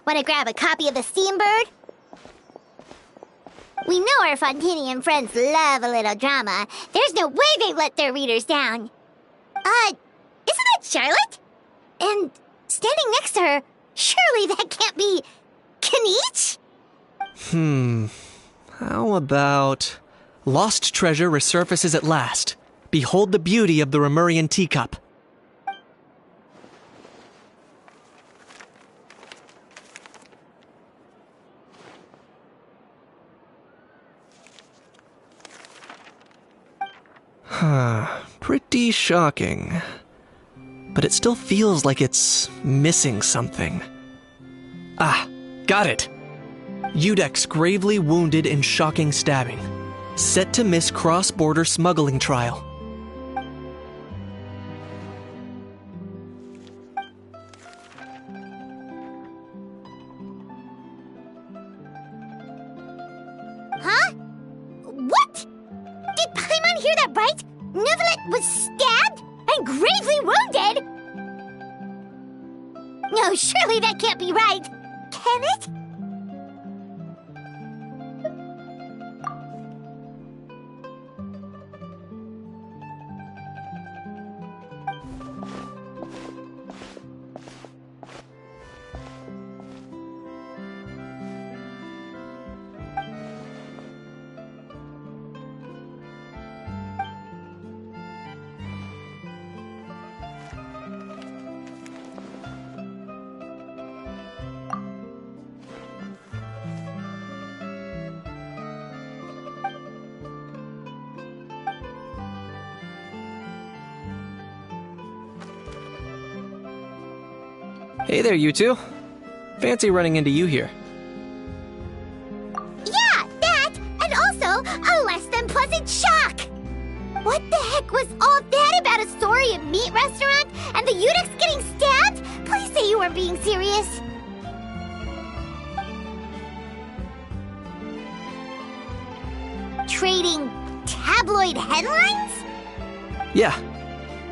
Want to grab a copy of the Steambird? We know our Fontanian friends love a little drama. There's no way they let their readers down. Isn't that Charlotte? And standing next to her, surely that can't be Kinich? How about... Lost treasure resurfaces at last. Behold the beauty of the Remurian teacup. Pretty shocking. But it still feels like it's missing something. Ah, got it! Udex gravely wounded in shocking stabbing. Set to miss cross-border smuggling trial. Huh? What? Did Paimon hear that right? Neuvillette was stabbed and gravely wounded? No, surely that can't be right. Can it? Hey there, you two. Fancy running into you here. Yeah, that, and also a less than pleasant shock. What the heck was all that about a Saurian meat restaurant and the Udex getting stabbed? Please say you weren't being serious. Trading tabloid headlines? Yeah.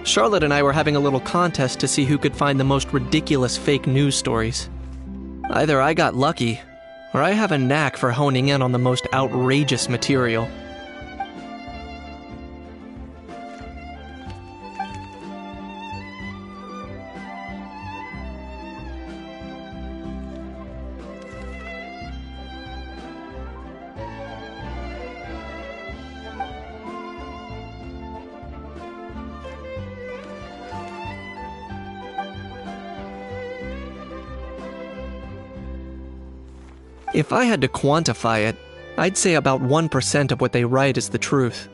Charlotte and I were having a little contest to see who could find the most ridiculous fake news stories. Either I got lucky, or I have a knack for honing in on the most outrageous material. If I had to quantify it, I'd say about 1% of what they write is the truth.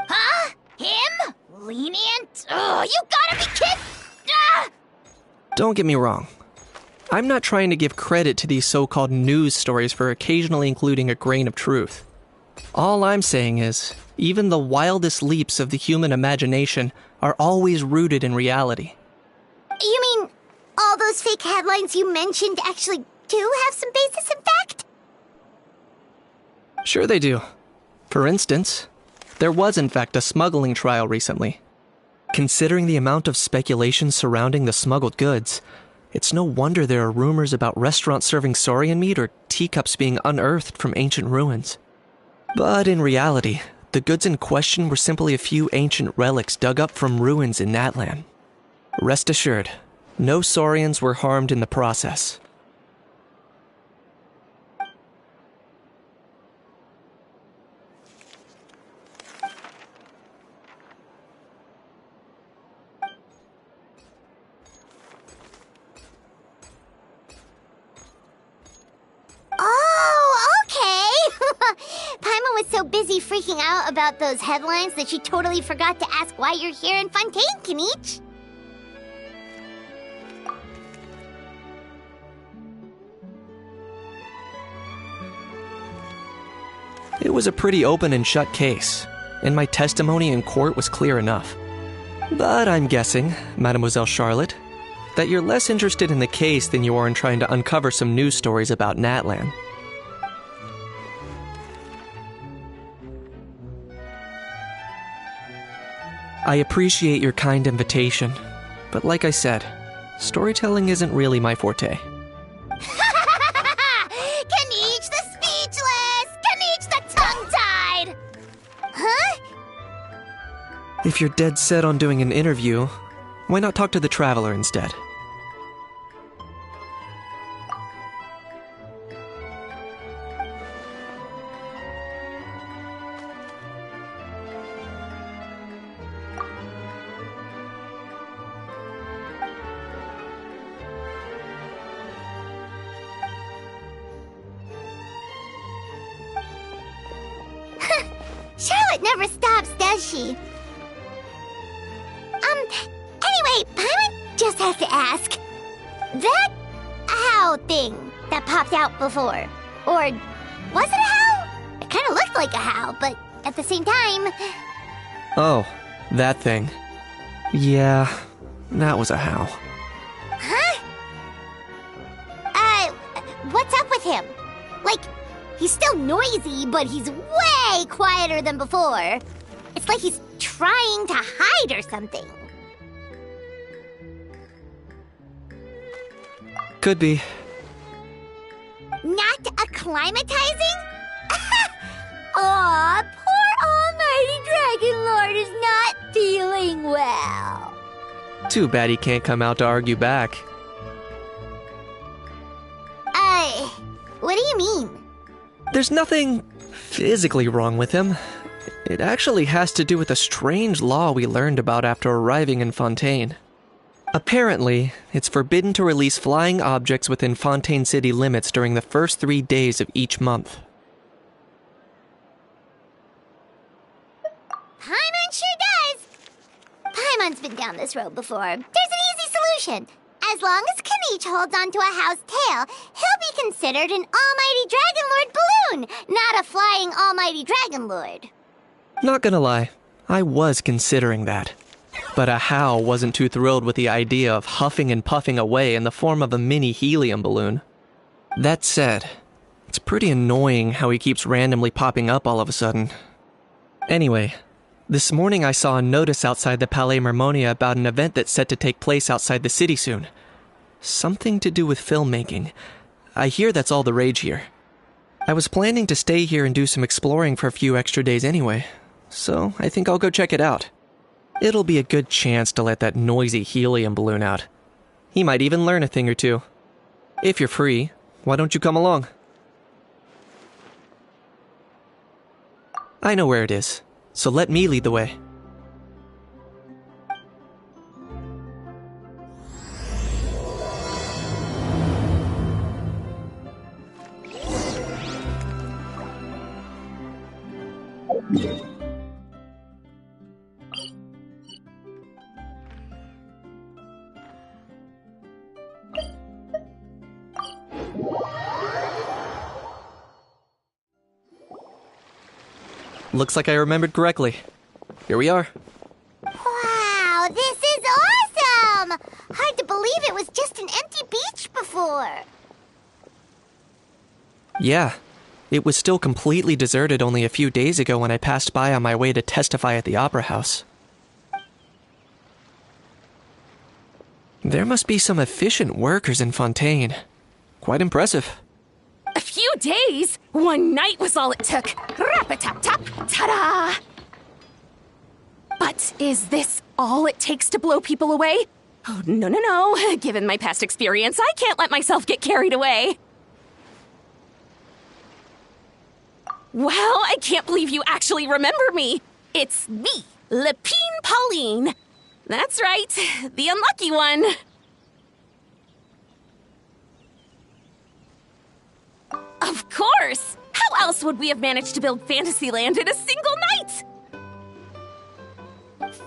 Huh? Him? Lenient? Oh, you gotta be kidding! Ah! Don't get me wrong. I'm not trying to give credit to these so-called news stories for occasionally including a grain of truth. All I'm saying is, even the wildest leaps of the human imagination are always rooted in reality. You mean all those fake headlines you mentioned actually do have some basis in fact? Sure they do. For instance, there was in fact a smuggling trial recently. Considering the amount of speculation surrounding the smuggled goods, it's no wonder there are rumors about restaurants serving saurian meat or teacups being unearthed from ancient ruins. But in reality, the goods in question were simply a few ancient relics dug up from ruins in Natlan. Rest assured, no saurians were harmed in the process. Oh, okay! Paimon was so busy freaking out about those headlines that she totally forgot to ask why you're here in Fontaine, Kinich. It was a pretty open and shut case, and my testimony in court was clear enough. But I'm guessing, Mademoiselle Charlotte, that you're less interested in the case than you are in trying to uncover some news stories about Natlan. I appreciate your kind invitation, But like I said, storytelling isn't really my forte. Kaniche the speechless! Kaniche the tongue-tied! Huh? If you're dead set on doing an interview, why not talk to the Traveler instead? Charlotte never stops, does she? Anyway, Paimon just has to ask. That how thing that popped out before, or was it a how? It kind of looked like a how, but at the same time... Oh, that thing. Yeah, that was a how. Huh? What's up with him? Like, he's still noisy, but he's way quieter than before. It's like he's trying to hide or something. Could be. Not acclimatizing? Aw, poor Almighty Dragon Lord is not feeling well. Too bad he can't come out to argue back. What do you mean? There's nothing physically wrong with him. It actually has to do with a strange law we learned about after arriving in Fontaine. Apparently, it's forbidden to release flying objects within Fontaine city limits during the first 3 days of each month. Paimon sure does! Paimon's been down this road before. There's an easy solution. As long as Kaniche holds onto a how's tail, he'll be considered an Almighty Dragon Lord balloon, not a flying Almighty Dragon Lord. Not gonna lie, I was considering that. But a how wasn't too thrilled with the idea of huffing and puffing away in the form of a mini helium balloon. That said, it's pretty annoying how he keeps randomly popping up all of a sudden. Anyway, this morning I saw a notice outside the Palais Mermonia about an event that's set to take place outside the city soon. Something to do with filmmaking. I hear that's all the rage here. I was planning to stay here and do some exploring for a few extra days anyway, so I think I'll go check it out. It'll be a good chance to let that noisy helium balloon out. He might even learn a thing or two. If you're free, why don't you come along? I know where it is, so let me lead the way. Looks like I remembered correctly. Here we are. Wow, this is awesome! Hard to believe it was just an empty beach before. Yeah, it was still completely deserted only a few days ago when I passed by on my way to testify at the Opera House. There must be some efficient workers in Fontaine. Quite impressive. A few days? One night was all it took. Rap-a-tap-tap, ta-da! But is this all it takes to blow people away? Oh, no. Given my past experience, I can't let myself get carried away. Well, I can't believe you actually remember me. It's me, Lepine Pauline. That's right, the unlucky one. Of course! How else would we have managed to build Fantasyland in a single night?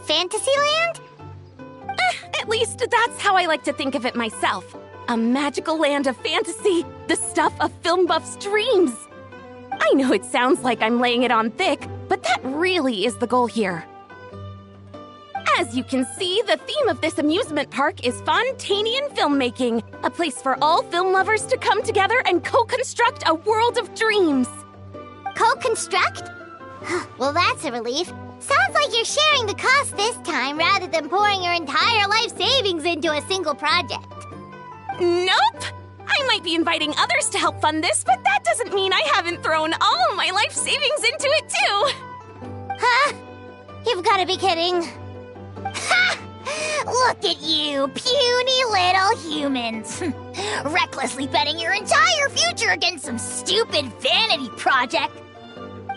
Fantasyland? At least that's how I like to think of it myself. A magical land of fantasy, the stuff of film buffs' dreams. I know it sounds like I'm laying it on thick, but that really is the goal here. As you can see, the theme of this amusement park is Fontainian filmmaking, a place for all film lovers to come together and co-construct a world of dreams. Co-construct? Well, that's a relief. Sounds like you're sharing the cost this time rather than pouring your entire life savings into a single project. Nope! I might be inviting others to help fund this, but that doesn't mean I haven't thrown all of my life savings into it too! Huh? You've got to be kidding. Ha! Look at you, puny little humans. Recklessly betting your entire future against some stupid vanity project.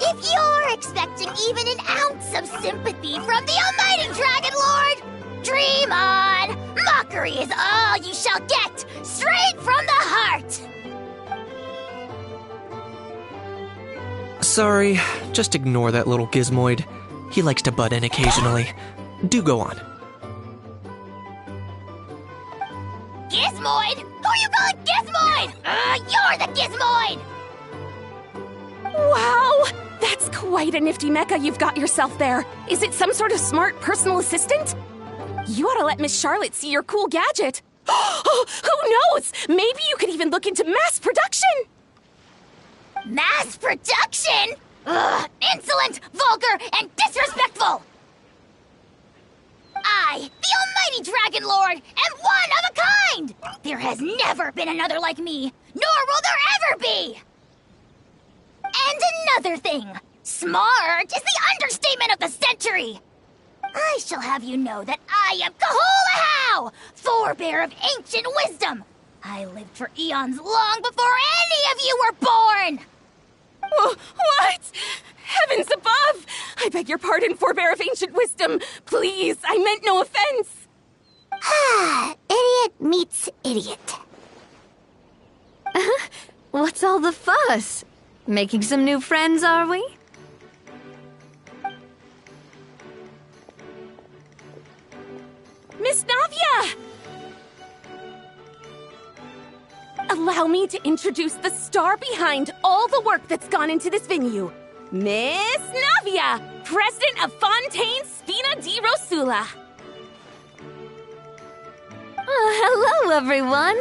If you're expecting even an ounce of sympathy from the almighty Dragon Lord, dream on! Mockery is all you shall get, straight from the heart! Sorry, just ignore that little gizmoid. He likes to butt in occasionally. Do go on. Gizmoid? Who you calling Gizmoid? You're the Gizmoid! Wow! That's quite a nifty mecha you've got yourself there. Is it some sort of smart personal assistant? You ought to let Miss Charlotte see your cool gadget. Who knows? Maybe you could even look into mass production! Mass production? Ugh, insolent, vulgar, and disrespectful! I, the almighty Dragon Lord, am one of a kind! There has never been another like me, nor will there ever be! And another thing, smart is the understatement of the century! I shall have you know that I am Kahulahau, forebear of ancient wisdom! I lived for eons long before any of you were born! What? Heavens above! I beg your pardon, forebear of ancient wisdom. Please, I meant no offense. Idiot meets idiot. What's all the fuss? Making some new friends, are we? Miss Navia! Allow me to introduce the star behind all the work that's gone into this venue. Miss Navia, president of Fontaine Spina di Rosula. Hello, everyone.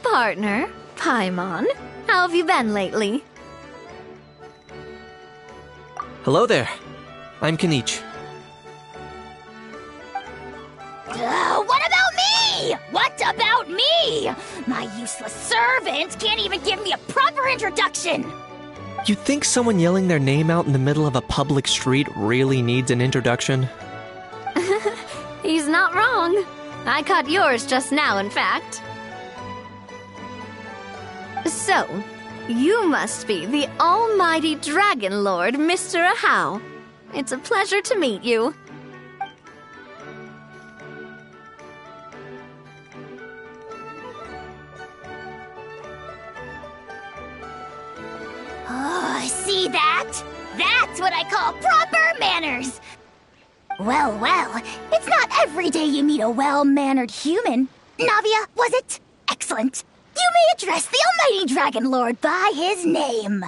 Partner, Paimon, how have you been lately? Hello there. I'm Kanich. What about me? What about me? My useless servant can't even give me a proper introduction. You think someone yelling their name out in the middle of a public street really needs an introduction? He's not wrong. I caught yours just now, in fact. So, you must be the almighty Dragon Lord, Mr. Ahau. It's a pleasure to meet you. Oh, see that? That's what I call proper manners. Well, it's not every day you meet a well-mannered human. Navia, was it? Excellent. You may address the almighty Dragon Lord by his name.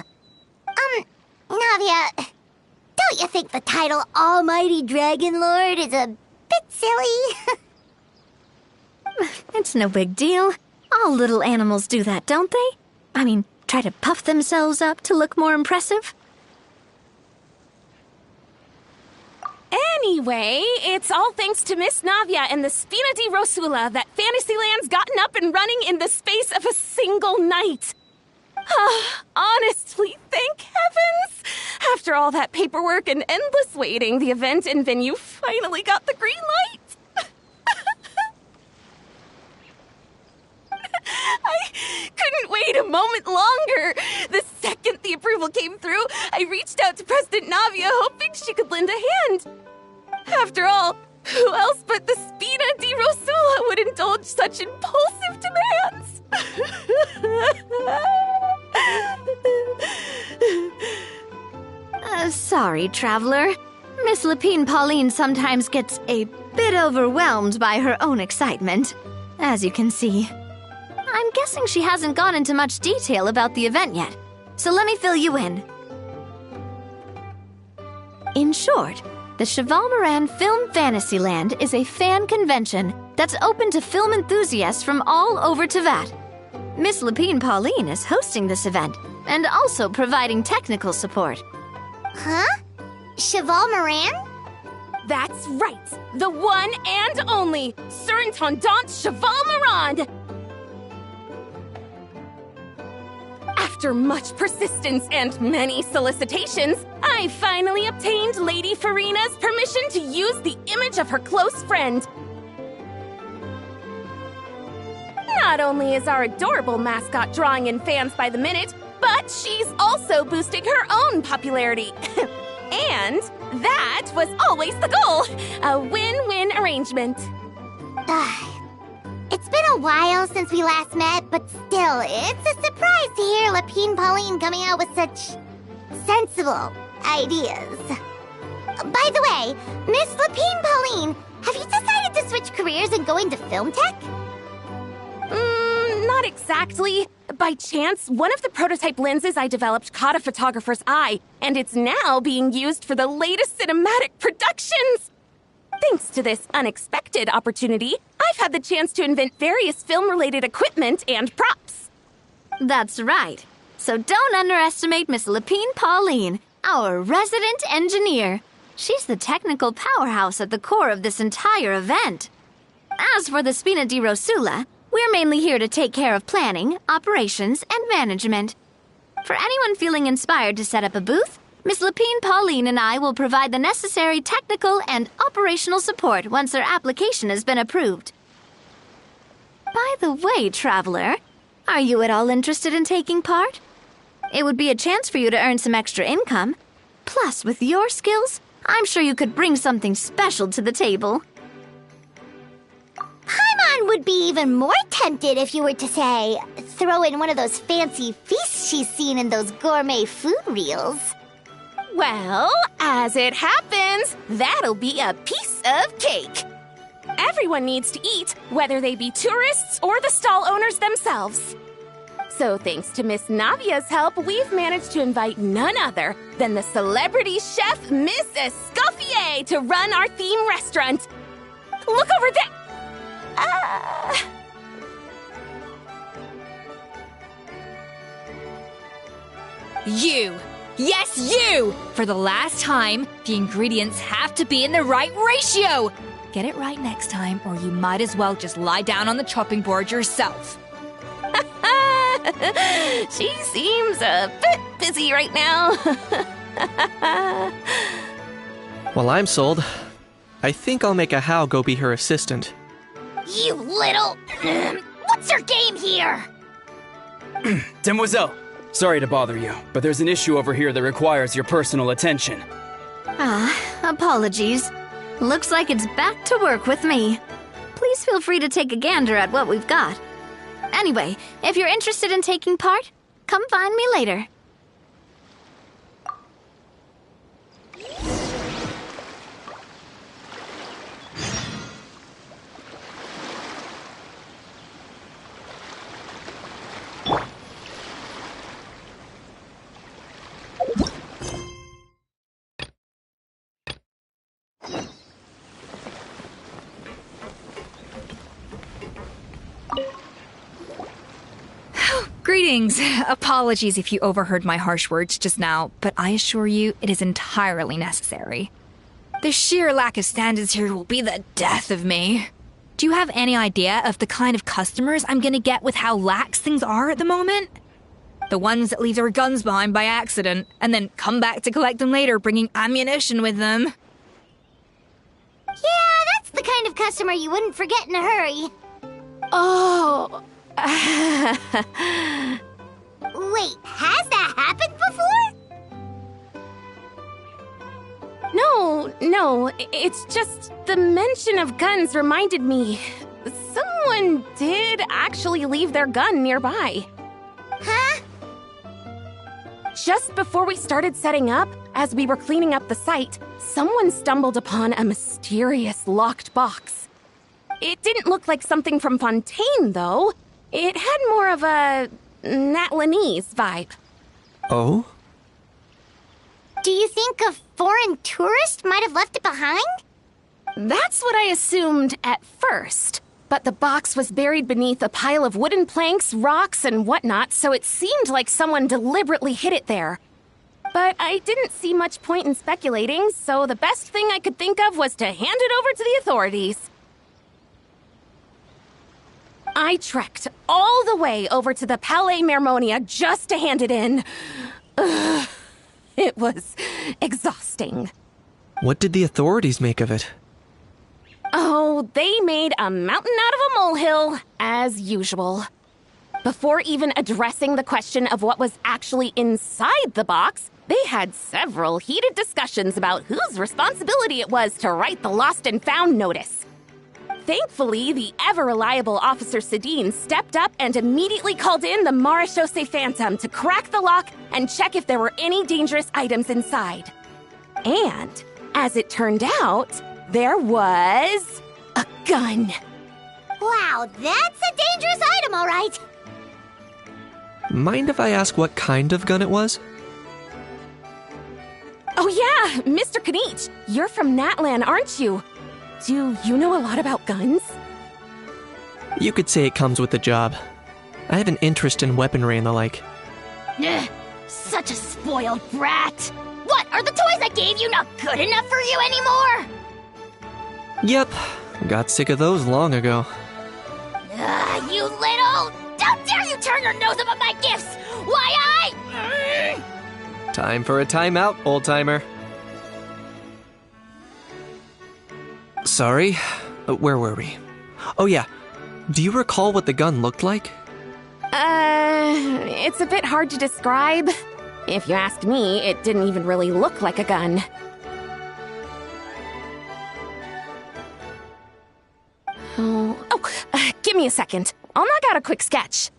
Navia, don't you think the title Almighty Dragon Lord is a bit silly? It's no big deal. All little animals do that, don't they? I mean, try to puff themselves up to look more impressive. Anyway, it's all thanks to Miss Navia and the Spina di Rosula that Fantasyland's gotten up and running in the space of a single night. Honestly, thank heavens! After all that paperwork and endless waiting, the event and venue finally got the green light. I couldn't wait a moment longer. The second the approval came through, I reached out to President Navia, hoping she could lend a hand. After all, who else but the Spina di Rosula would indulge such impulsive demands? Sorry, traveler. Miss Lapine Pauline sometimes gets a bit overwhelmed by her own excitement, as you can see. I'm guessing she hasn't gone into much detail about the event yet, so let me fill you in. In short, the Cheval Moran Film Fantasyland is a fan convention that's open to film enthusiasts from all over Teyvat. Miss Lapine Pauline is hosting this event and also providing technical support. Huh? Cheval Moran? That's right, the one and only Surintendant Cheval Mirande! After much persistence and many solicitations, I finally obtained Lady Farina's permission to use the image of her close friend. Not only is our adorable mascot drawing in fans by the minute, but she's also boosting her own popularity. And that was always the goal, a win-win arrangement. It's been a while since we last met, but still, it's a surprise to hear Lapine Pauline coming out with such sensible ideas. By the way, Miss Lapine Pauline, have you decided to switch careers and go into film tech? Not exactly. By chance, one of the prototype lenses I developed caught a photographer's eye, and it's now being used for the latest cinematic productions. Thanks to this unexpected opportunity, I've had the chance to invent various film-related equipment and props. That's right. So don't underestimate Miss Lapine Pauline, our resident engineer. She's the technical powerhouse at the core of this entire event. As for the Spina di Rosula, we're mainly here to take care of planning, operations, and management. For anyone feeling inspired to set up a booth, Miss Lapine Pauline and I will provide the necessary technical and operational support once their application has been approved. By the way, traveler, are you at all interested in taking part? It would be a chance for you to earn some extra income. Plus, with your skills, I'm sure you could bring something special to the table. Paimon would be even more tempted if you were to, say, throw in one of those fancy feasts she's seen in those gourmet food reels. Well, as it happens, that'll be a piece of cake. Everyone needs to eat, whether they be tourists or the stall owners themselves. So thanks to Miss Navia's help, we've managed to invite none other than the celebrity chef, Miss Escoffier, to run our theme restaurant. Look over there! You! Yes, you! For the last time, the ingredients have to be in the right ratio! Get it right next time, or you might as well just lie down on the chopping board yourself. She seems a bit busy right now. Well, I'm sold. I think I'll make a How go be her assistant. You little... What's your game here? Demoiselle, sorry to bother you, but there's an issue over here that requires your personal attention. Apologies. Looks like it's back to work with me. Please feel free to take a gander at what we've got. Anyway, if you're interested in taking part, come find me later. Greetings. Apologies if you overheard my harsh words just now, but I assure you it is entirely necessary. The sheer lack of standards here will be the death of me. Do you have any idea of the kind of customers I'm gonna get with how lax things are at the moment? The ones that leave their guns behind by accident, and then come back to collect them later bringing ammunition with them. Yeah, that's the kind of customer you wouldn't forget in a hurry. Oh... Wait, has that happened before? No, it's just the mention of guns reminded me. Someone did actually leave their gun nearby. Huh? Just before we started setting up, as we were cleaning up the site, someone stumbled upon a mysterious locked box. It didn't look like something from Fontaine, though. It had more of a Natlanese vibe. Oh? Do you think a foreign tourist might have left it behind? That's what I assumed at first. But the box was buried beneath a pile of wooden planks, rocks, and whatnot, so it seemed like someone deliberately hid it there. But I didn't see much point in speculating, so the best thing I could think of was to hand it over to the authorities. I trekked all the way over to the Palais Mermonia just to hand it in. Ugh, it was exhausting. What did the authorities make of it? Oh, they made a mountain out of a molehill, as usual. Before even addressing the question of what was actually inside the box, they had several heated discussions about whose responsibility it was to write the lost and found notice. Thankfully, the ever-reliable Officer Sedine stepped up and immediately called in the Marechaussee Phantom to crack the lock and check if there were any dangerous items inside. And, as it turned out, there was a gun. Wow, that's a dangerous item, all right. Mind if I ask what kind of gun it was? Oh yeah, Mr. Kanich, you're from Natlan, aren't you? Do you know a lot about guns? You could say it comes with the job. I have an interest in weaponry and the like. Ugh, such a spoiled brat. What, are the toys I gave you not good enough for you anymore? Yep, got sick of those long ago. You little... How dare you turn your nose up at my gifts? Why Time for a timeout, old-timer. Sorry, where were we? Oh yeah, do you recall what the gun looked like? It's a bit hard to describe. If you ask me, it didn't even really look like a gun. Give me a second. I'll knock out a quick sketch.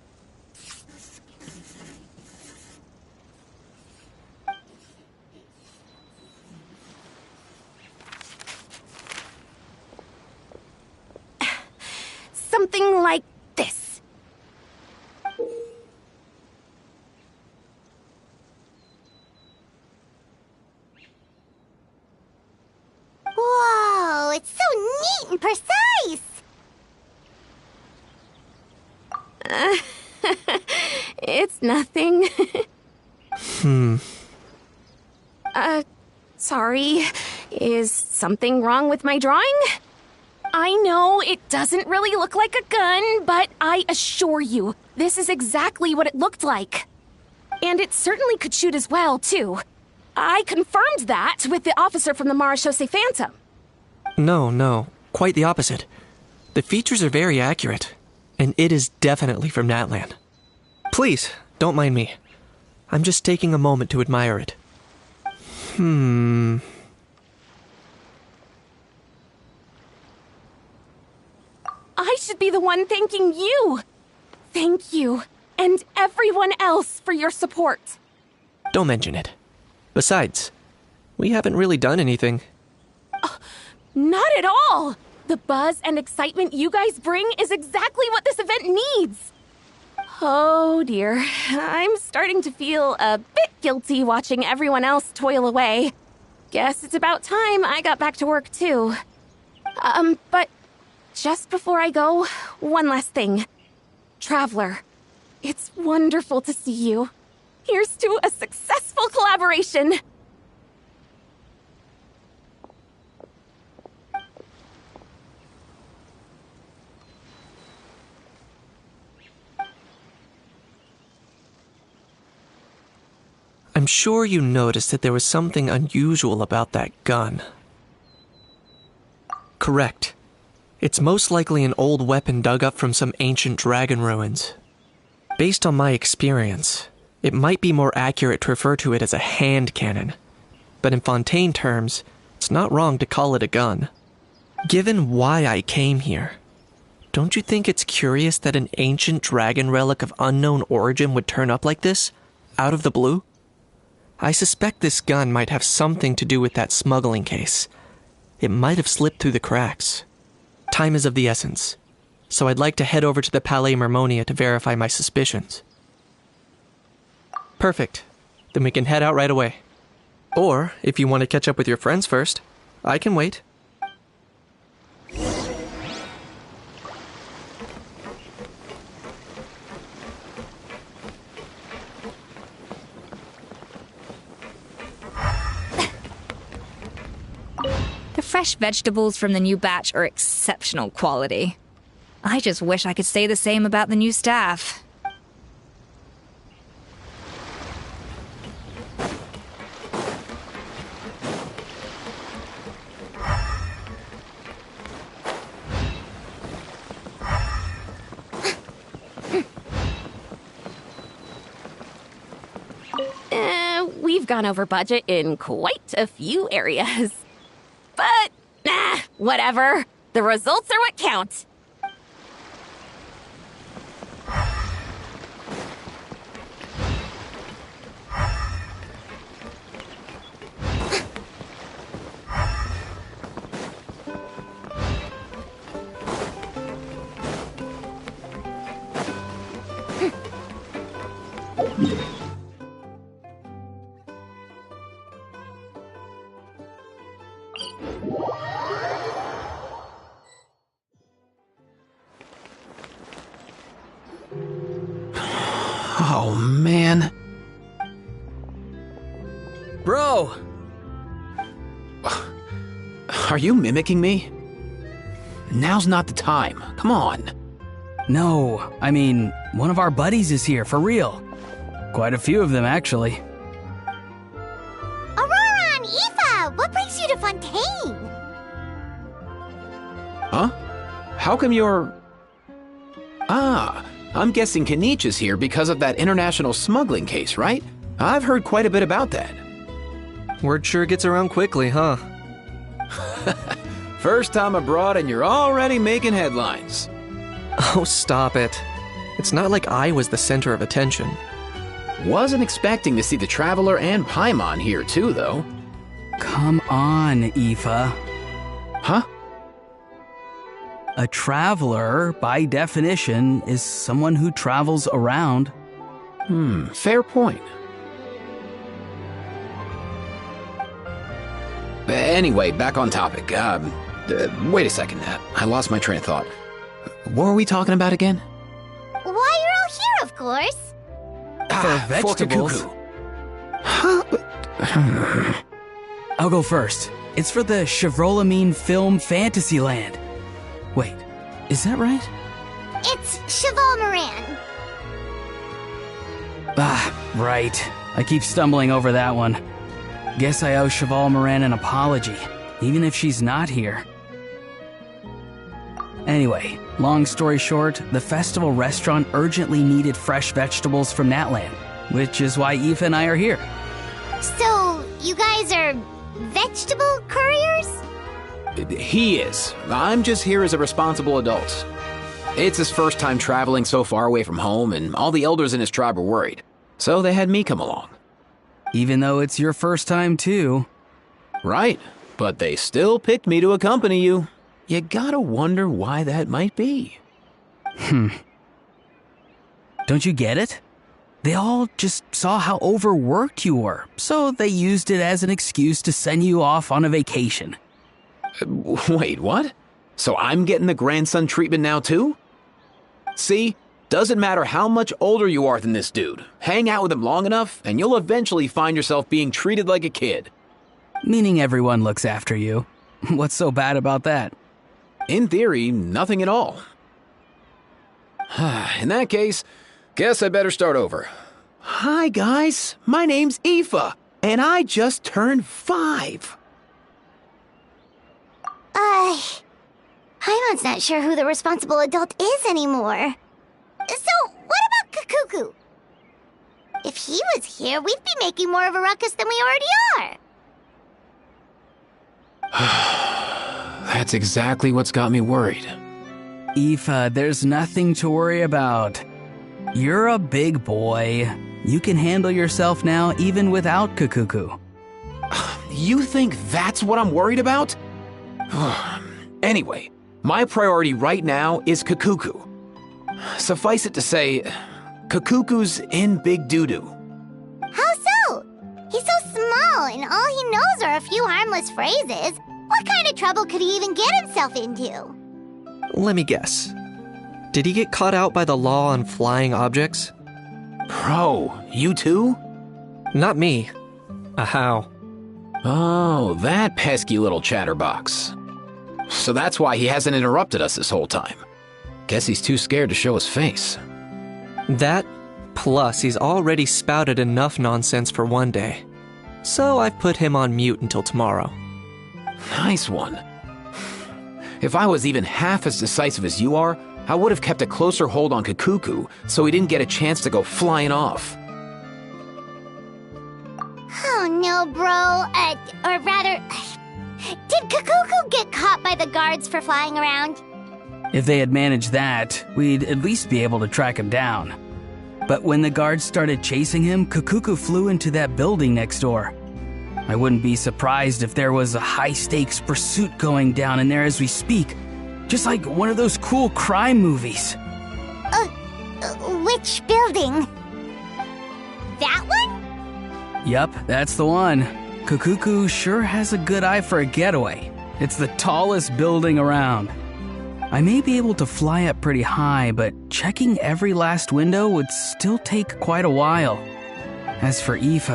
Something like this. Whoa, it's so neat and precise. It's nothing. Sorry. Is something wrong with my drawing? I know it doesn't really look like a gun, but I assure you, this is exactly what it looked like. And it certainly could shoot as well, too. I confirmed that with the officer from the Marechaussee Phantom. No, quite the opposite. The features are very accurate, and it is definitely from Natlan. Please, don't mind me. I'm just taking a moment to admire it. I should be the one thanking you. Thank you, and everyone else for your support. Don't mention it. Besides, we haven't really done anything. Not at all! The buzz and excitement you guys bring is exactly what this event needs. Oh dear, I'm starting to feel a bit guilty watching everyone else toil away. Guess it's about time I got back to work too. But just before I go, one last thing. Traveler, it's wonderful to see you. Here's to a successful collaboration. I'm sure you noticed that there was something unusual about that gun. Correct. It's most likely an old weapon dug up from some ancient dragon ruins. Based on my experience, it might be more accurate to refer to it as a hand cannon. But in Fontaine terms, it's not wrong to call it a gun. Given why I came here, don't you think it's curious that an ancient dragon relic of unknown origin would turn up like this, out of the blue? I suspect this gun might have something to do with that smuggling case. It might have slipped through the cracks. Time is of the essence, so I'd like to head over to the Palais Mermonia to verify my suspicions. Perfect. Then we can head out right away. Or, if you want to catch up with your friends first, I can wait. fresh vegetables from the new batch are exceptional quality. I just wish I could say the same about the new staff. We've gone over budget in quite a few areas. But, whatever. The results are what count. Oh, man. Bro! Are you mimicking me? Now's not the time. Come on. No, I mean, one of our buddies is here, for real. Quite a few of them, actually. Aurora and Aoife, what brings you to Fontaine? Huh? How come you're... Ah, I'm guessing Kenichi is here because of that international smuggling case, right? I've heard quite a bit about that. Word sure gets around quickly, huh? First time abroad and you're already making headlines. Oh, stop it. It's not like I was the center of attention. Wasn't expecting to see the Traveler and Paimon here too, though. Come on, Aoife. Huh? A traveler, by definition, is someone who travels around. Fair point. Anyway, back on topic. Wait a second. I lost my train of thought. What were we talking about again? Why, you're all here, of course. For vegetables. Cuckoo. Huh? I'll go first. It's for the Chevrolamine Film Fantasyland. Wait, is that right? It's Cheval Moran. Right. I keep stumbling over that one. Guess I owe Cheval Moran an apology, even if she's not here. Anyway, long story short, the festival restaurant urgently needed fresh vegetables from Natland, which is why Aoife and I are here. So, you guys are vegetable couriers? He is. I'm just here as a responsible adult. It's his first time traveling so far away from home, and all the elders in his tribe were worried. So they had me come along. Even though it's your first time too. Right, but they still picked me to accompany you. You gotta wonder why that might be. Don't you get it? They all just saw how overworked you were, so they used it as an excuse to send you off on a vacation. Wait, what? So I'm getting the grandson treatment now too? See? Doesn't matter how much older you are than this dude. Hang out with him long enough, and you'll eventually find yourself being treated like a kid. Meaning everyone looks after you. What's so bad about that? In theory, nothing at all. In that case, guess I better start over. Hi guys, my name's Aoife, and I just turned 5. Paimon's not sure who the responsible adult is anymore. So, what about Kakuku? If he was here, we'd be making more of a ruckus than we already are. That's exactly what's got me worried. Aoife, there's nothing to worry about. You're a big boy. You can handle yourself now even without Kakuku. You think that's what I'm worried about? Anyway, my priority right now is Kakuku. Suffice it to say, Kakuku's in big doo-doo. How so? He's so small, and all he knows are a few harmless phrases. What kind of trouble could he even get himself into? Let me guess. Did he get caught out by the law on flying objects? Bro, you too? Not me. How? Oh, that pesky little chatterbox. So that's why he hasn't interrupted us this whole time. Guess he's too scared to show his face. That, plus he's already spouted enough nonsense for one day. So I've put him on mute until tomorrow. Nice one. If I was even half as decisive as you are, I would have kept a closer hold on Kakuku so he didn't get a chance to go flying off. Oh no, bro. Or rather, did Kakuku get caught by the guards for flying around? If they had managed that, we'd at least be able to track him down. But when the guards started chasing him, Kakuku flew into that building next door. I wouldn't be surprised if there was a high-stakes pursuit going down in there as we speak. Just like one of those cool crime movies. Which building? That one? Yup, that's the one. Kakuku sure has a good eye for a getaway. It's the tallest building around. I may be able to fly up pretty high, but checking every last window would still take quite a while. As for Aoife,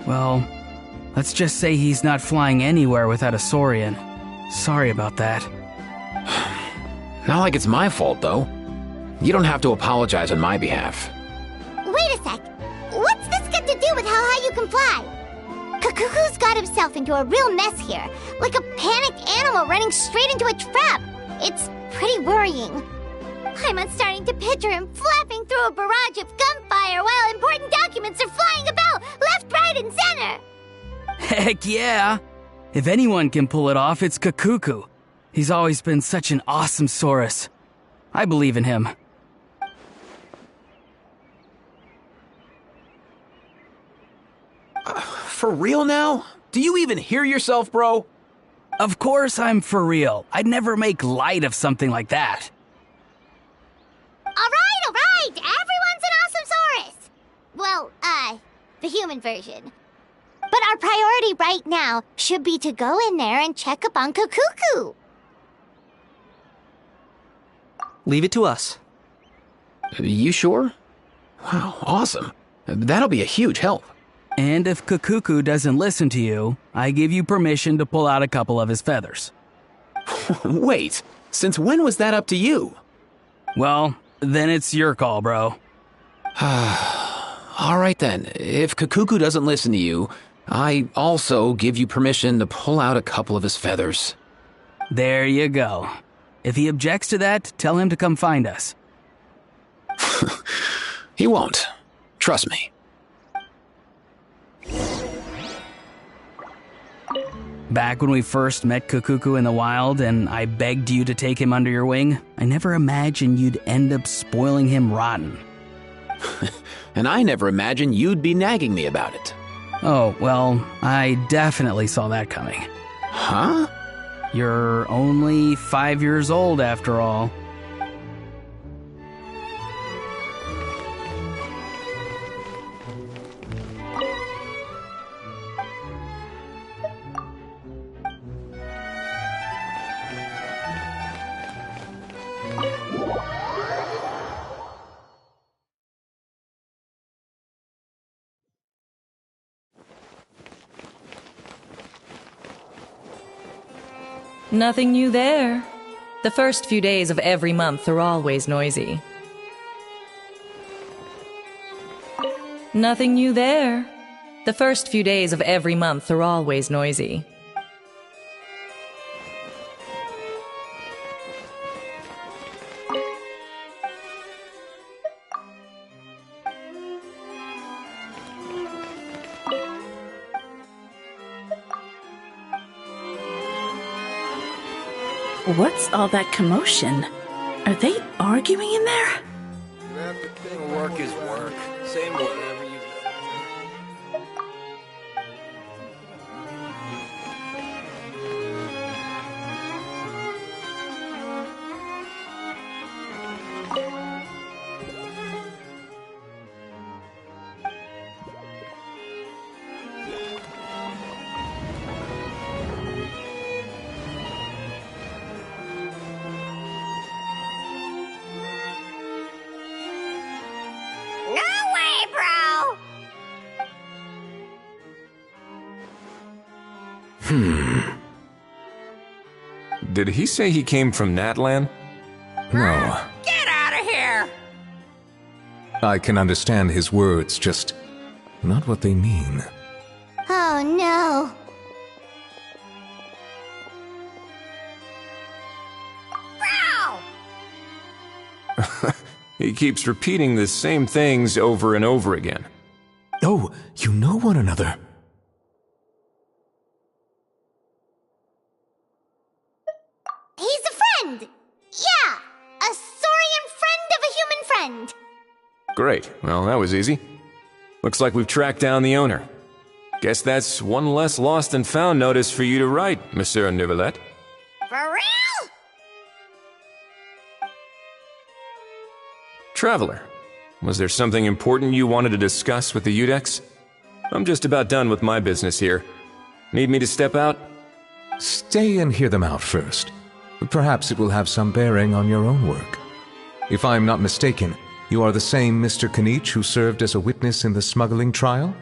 well, let's just say he's not flying anywhere without a Saurian. Sorry about that. Not like it's my fault, though. You don't have to apologize on my behalf. Wait a sec. What's this got to do with how high you can fly? Kakuku's got himself into a real mess here, like a panicked animal running straight into a trap. It's pretty worrying. I'm starting to picture him flapping through a barrage of gunfire while important documents are flying about left, right, and center. Heck yeah! If anyone can pull it off, it's Kakuku. He's always been such an awesome Saurus. I believe in him. For real now? Do you even hear yourself, bro? Of course I'm for real. I'd never make light of something like that. All right. Everyone's an awesome Saurus. Well, the human version. But our priority right now should be to go in there and check up on Kakuku. Leave it to us. You sure? Wow, awesome. That'll be a huge help. And if Kakuku doesn't listen to you, I give you permission to pull out a couple of his feathers. Wait, since when was that up to you? Well, then it's your call, bro. All right then, if Kakuku doesn't listen to you, I also give you permission to pull out a couple of his feathers. There you go. If he objects to that, tell him to come find us. He won't. Trust me. Back when we first met Kakuku in the wild and I begged you to take him under your wing, I never imagined you'd end up spoiling him rotten. And I never imagined you'd be nagging me about it. Oh, well, I definitely saw that coming. Huh? You're only 5 years old after all. Nothing new there. The first few days of every month are always noisy. Nothing new there. The first few days of every month are always noisy. What's all that commotion? Are they arguing in there? Work is work. Same whatever you No way, bro! Did he say he came from Natlan? No. Get out of here! I can understand his words, just not what they mean. Oh no. He keeps repeating the same things over and over again. Oh, you know one another. He's a friend! Yeah! A saurian friend of a human friend! Great. Well, that was easy. Looks like we've tracked down the owner. Guess that's one less lost and found notice for you to write, Monsieur Neuvillette. For real? Traveler, was there something important you wanted to discuss with the Udex? I'm just about done with my business here. Need me to step out? Stay and hear them out first. Perhaps it will have some bearing on your own work. If I'm not mistaken, you are the same Mr. Kanich who served as a witness in the smuggling trial?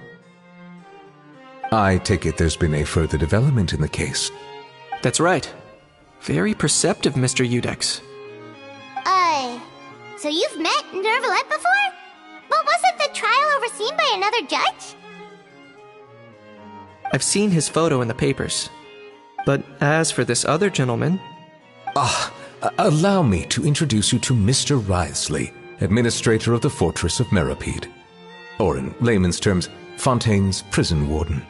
I take it there's been a further development in the case. That's right. Very perceptive, Mr. Udex. So you've met Neuvillette before? But wasn't the trial overseen by another judge? I've seen his photo in the papers. But as for this other gentleman... Allow me to introduce you to Mr. Wriothesley, administrator of the Fortress of Meripede. Or in layman's terms, Fontaine's prison warden.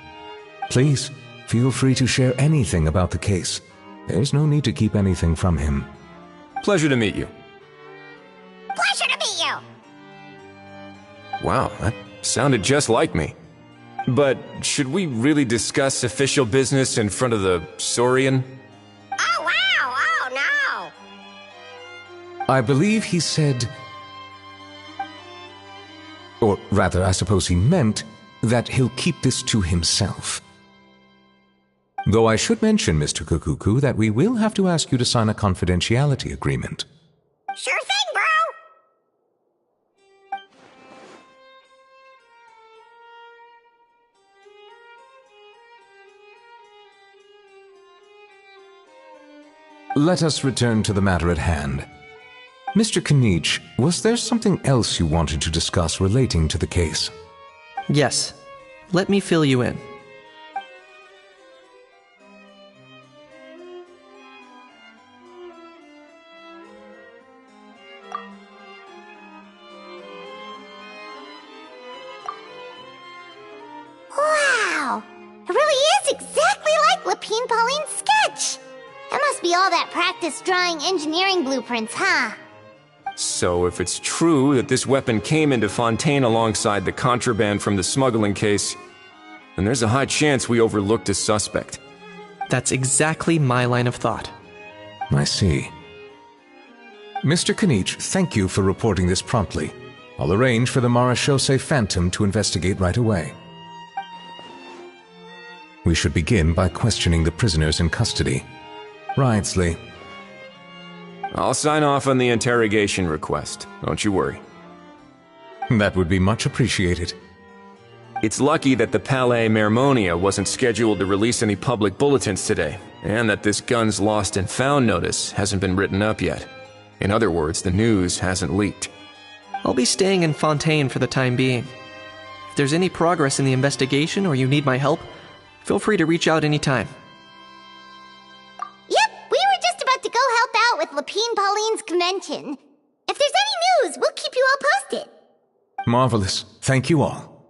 Please, feel free to share anything about the case. There's no need to keep anything from him. Pleasure to meet you. Pleasure to meet you! Wow, that sounded just like me. But should we really discuss official business in front of the Saurian? Oh, wow! Oh, no! I believe he said... Or rather, I suppose he meant that he'll keep this to himself. Though I should mention, Mr. Kukuku, that we will have to ask you to sign a confidentiality agreement. Sure thing, bro! Let us return to the matter at hand. Mr. Kanich, was there something else you wanted to discuss relating to the case? Yes. Let me fill you in. Wow! It really is exactly like Lapine Pauline's sketch! That must be all that practice drawing engineering blueprints, huh? So if it's true that this weapon came into Fontaine alongside the contraband from the smuggling case, then there's a high chance we overlooked a suspect. That's exactly my line of thought. I see. Mr. Kanich, thank you for reporting this promptly. I'll arrange for the Marechaussee Phantom to investigate right away. We should begin by questioning the prisoners in custody. Wriothesley. I'll sign off on the interrogation request. Don't you worry. That would be much appreciated. It's lucky that the Palais Mermonia wasn't scheduled to release any public bulletins today, and that this guns lost and found notice hasn't been written up yet. In other words, the news hasn't leaked. I'll be staying in Fontaine for the time being. If there's any progress in the investigation or you need my help, feel free to reach out anytime. To go help out with Lapine Pauline's convention. If there's any news, we'll keep you all posted. Marvelous. Thank you all.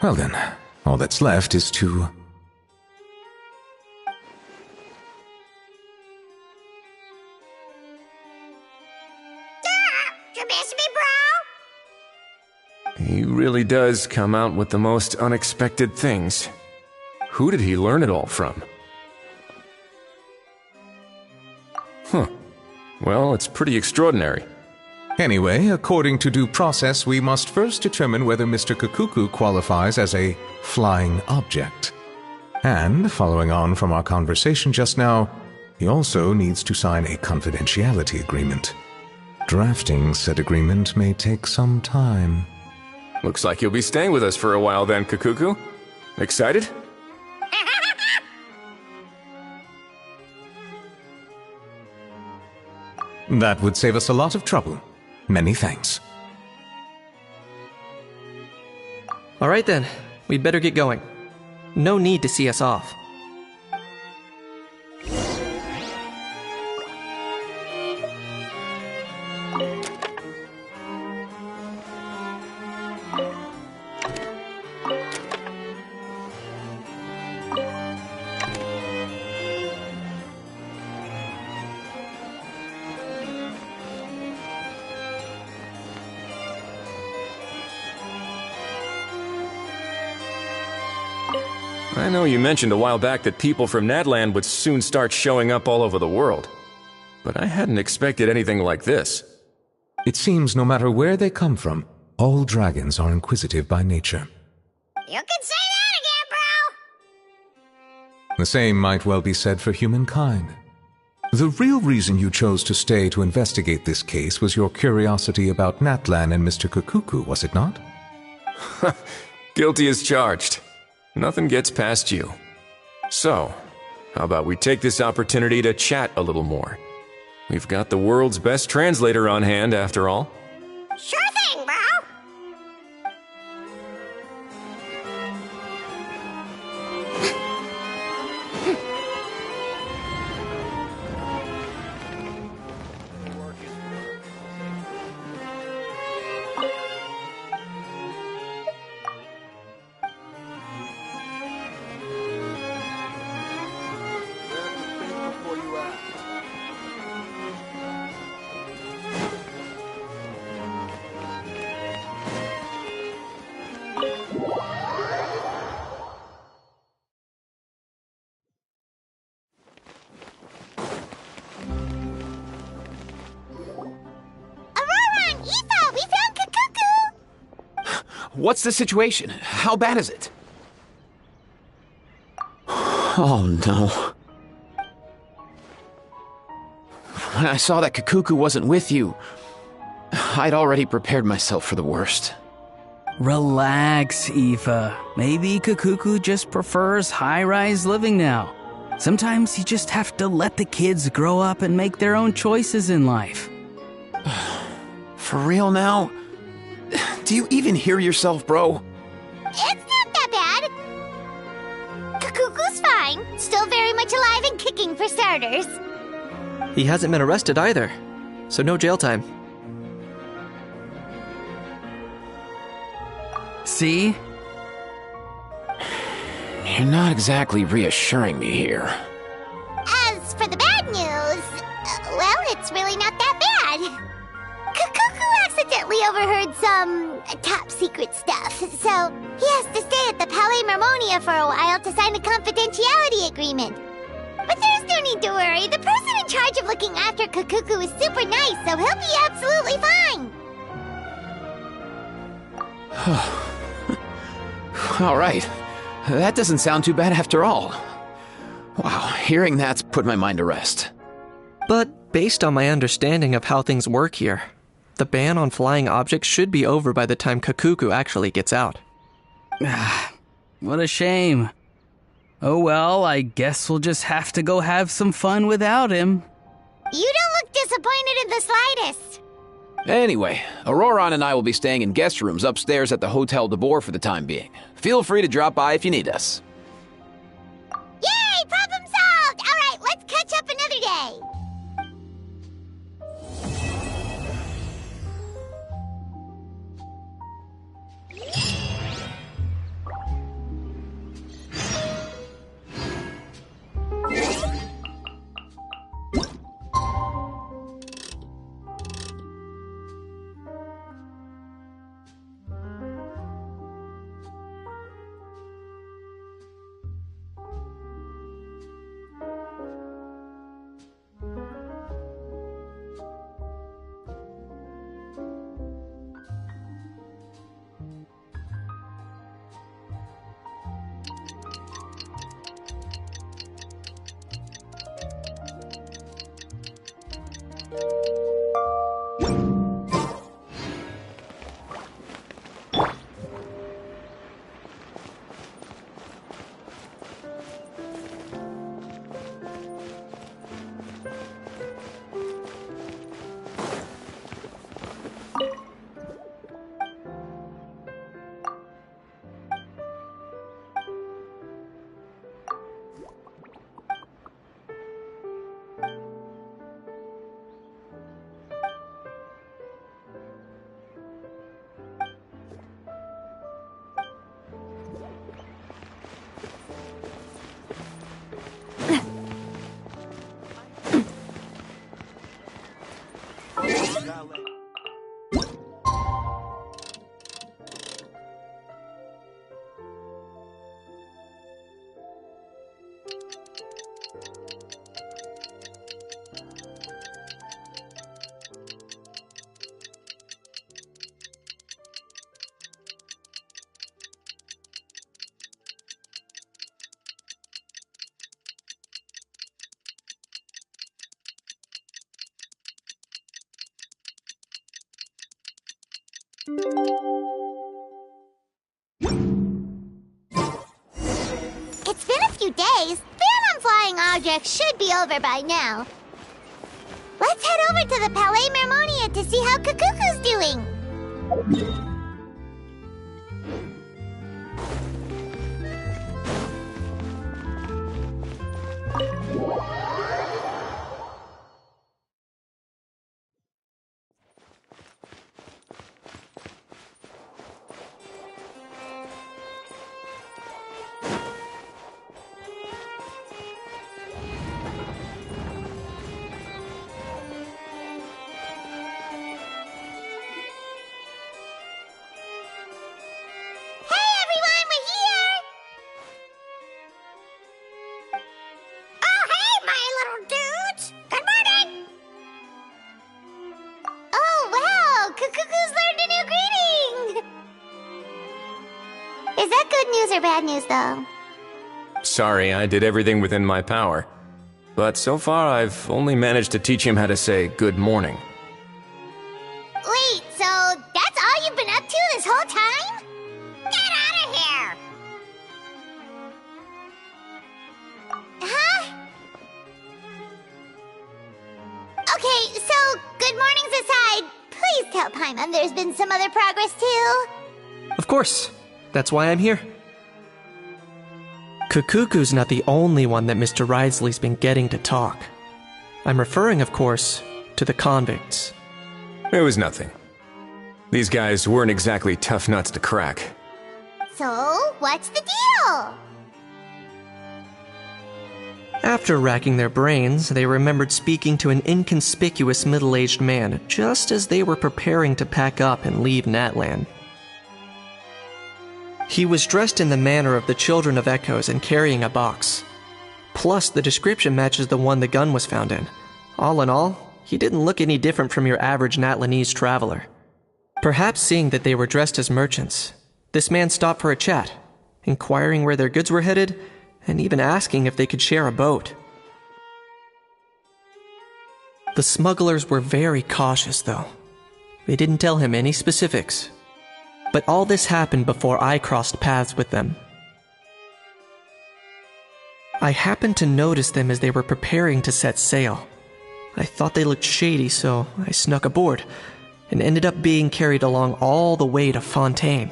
Well then, all that's left is to... You miss me, bro? He really does come out with the most unexpected things. Who did he learn it all from? Huh. Well, it's pretty extraordinary. Anyway, according to due process, we must first determine whether Mr. Kukuku qualifies as a flying object. And, following on from our conversation just now, he also needs to sign a confidentiality agreement. Drafting said agreement may take some time. Looks like you'll be staying with us for a while then, Kukuku. Excited? That would save us a lot of trouble. Many thanks. All right then, we'd better get going. No need to see us off. I know you mentioned a while back that people from Nadland would soon start showing up all over the world, but I hadn't expected anything like this. It seems no matter where they come from, all dragons are inquisitive by nature. You can say that again, bro! The same might well be said for humankind. The real reason you chose to stay to investigate this case was your curiosity about Natlan and Mr. Kukuku, was it not? Guilty as charged. Nothing gets past you. So, how about we take this opportunity to chat a little more? We've got the world's best translator on hand, after all. Sure thing, bro! What's the situation? How bad is it? Oh no. When I saw that Kukuku wasn't with you, I'd already prepared myself for the worst. Relax, Aoife. Maybe Kukuku just prefers high-rise living now. Sometimes you just have to let the kids grow up and make their own choices in life. For real now? Do you even hear yourself, bro? It's not that bad. Kukuku's fine. Still very much alive and kicking for starters. He hasn't been arrested either, so no jail time. See? You're not exactly reassuring me here. As for the bad news, well, it's really not that bad. Kukuku accidentally overheard some top-secret stuff, so he has to stay at the Palais Marmonia for a while to sign a confidentiality agreement. But there's no need to worry. The person in charge of looking after Kukuku is super nice, so he'll be absolutely fine. All right. That doesn't sound too bad after all. Wow, hearing that's put my mind to rest. But based on my understanding of how things work here, the ban on flying objects should be over by the time Kukuku actually gets out. What a shame. Oh well, I guess we'll just have to go have some fun without him. You don't look disappointed in the slightest. Anyway, Auroron and I will be staying in guest rooms upstairs at the Hotel de Boer for the time being. Feel free to drop by if you need us. Yay! Problem solved! All right, let's catch up another day. It's been a few days. Ban on flying objects should be over by now. Let's head over to the Palais Mermonia to see how Kukuku's doing. Is that good news or bad news, though? Sorry, I did everything within my power. But so far, I've only managed to teach him how to say good morning. Wait, so that's all you've been up to this whole time? Get out of here! Huh? Okay, so good mornings aside, please tell Paimon there's been some other progress, too. Of course. That's why I'm here. Kukuku's not the only one that Mr. Ridesley's been getting to talk. I'm referring, of course, to the convicts. It was nothing. These guys weren't exactly tough nuts to crack. So, what's the deal? After racking their brains, they remembered speaking to an inconspicuous middle-aged man just as they were preparing to pack up and leave Natlan. He was dressed in the manner of the Children of Echoes and carrying a box. Plus, the description matches the one the gun was found in. All in all, he didn't look any different from your average Natlanese traveler. Perhaps seeing that they were dressed as merchants, this man stopped for a chat, inquiring where their goods were headed, and even asking if they could share a boat. The smugglers were very cautious, though. They didn't tell him any specifics. But all this happened before I crossed paths with them. I happened to notice them as they were preparing to set sail. I thought they looked shady, so I snuck aboard, and ended up being carried along all the way to Fontaine.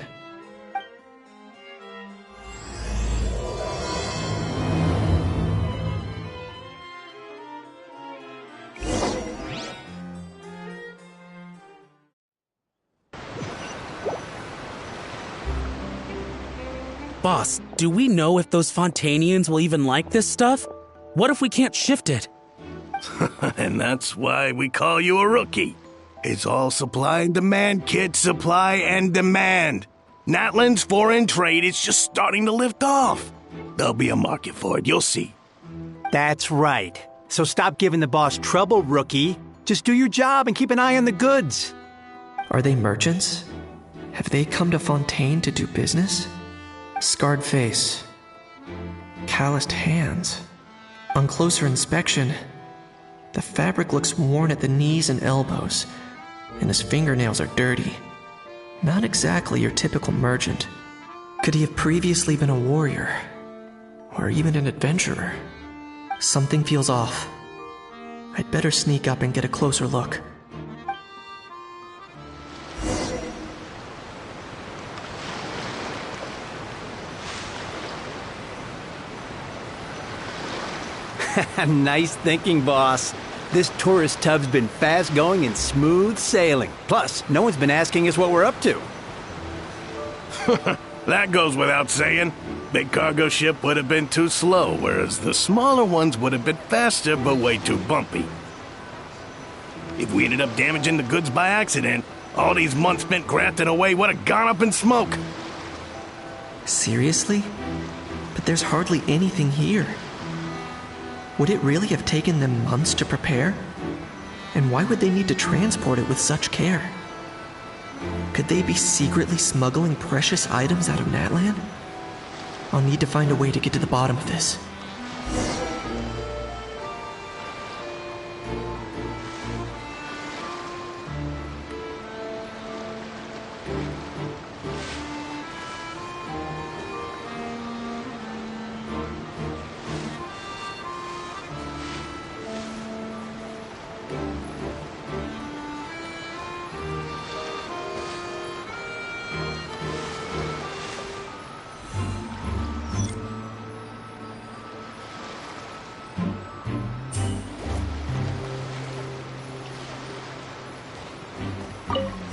Boss, do we know if those Fontainians will even like this stuff? What if we can't shift it? And that's why we call you a rookie. It's all supply and demand, kid. Supply and demand. Natlan's foreign trade is just starting to lift off. There'll be a market for it, you'll see. That's right. So stop giving the boss trouble, rookie. Just do your job and keep an eye on the goods. Are they merchants? Have they come to Fontaine to do business? Scarred face. Calloused hands. On closer inspection, the fabric looks worn at the knees and elbows, and his fingernails are dirty. Not exactly your typical merchant. Could he have previously been a warrior? Or even an adventurer? Something feels off. I'd better sneak up and get a closer look. Nice thinking, boss. This tourist tub's been fast-going and smooth sailing. Plus, no one's been asking us what we're up to. That goes without saying. Big cargo ship would have been too slow, whereas the smaller ones would have been faster but way too bumpy. If we ended up damaging the goods by accident, all these months spent grafting away would have gone up in smoke. Seriously? But there's hardly anything here. Would it really have taken them months to prepare? And why would they need to transport it with such care? Could they be secretly smuggling precious items out of Natlan? I'll need to find a way to get to the bottom of this.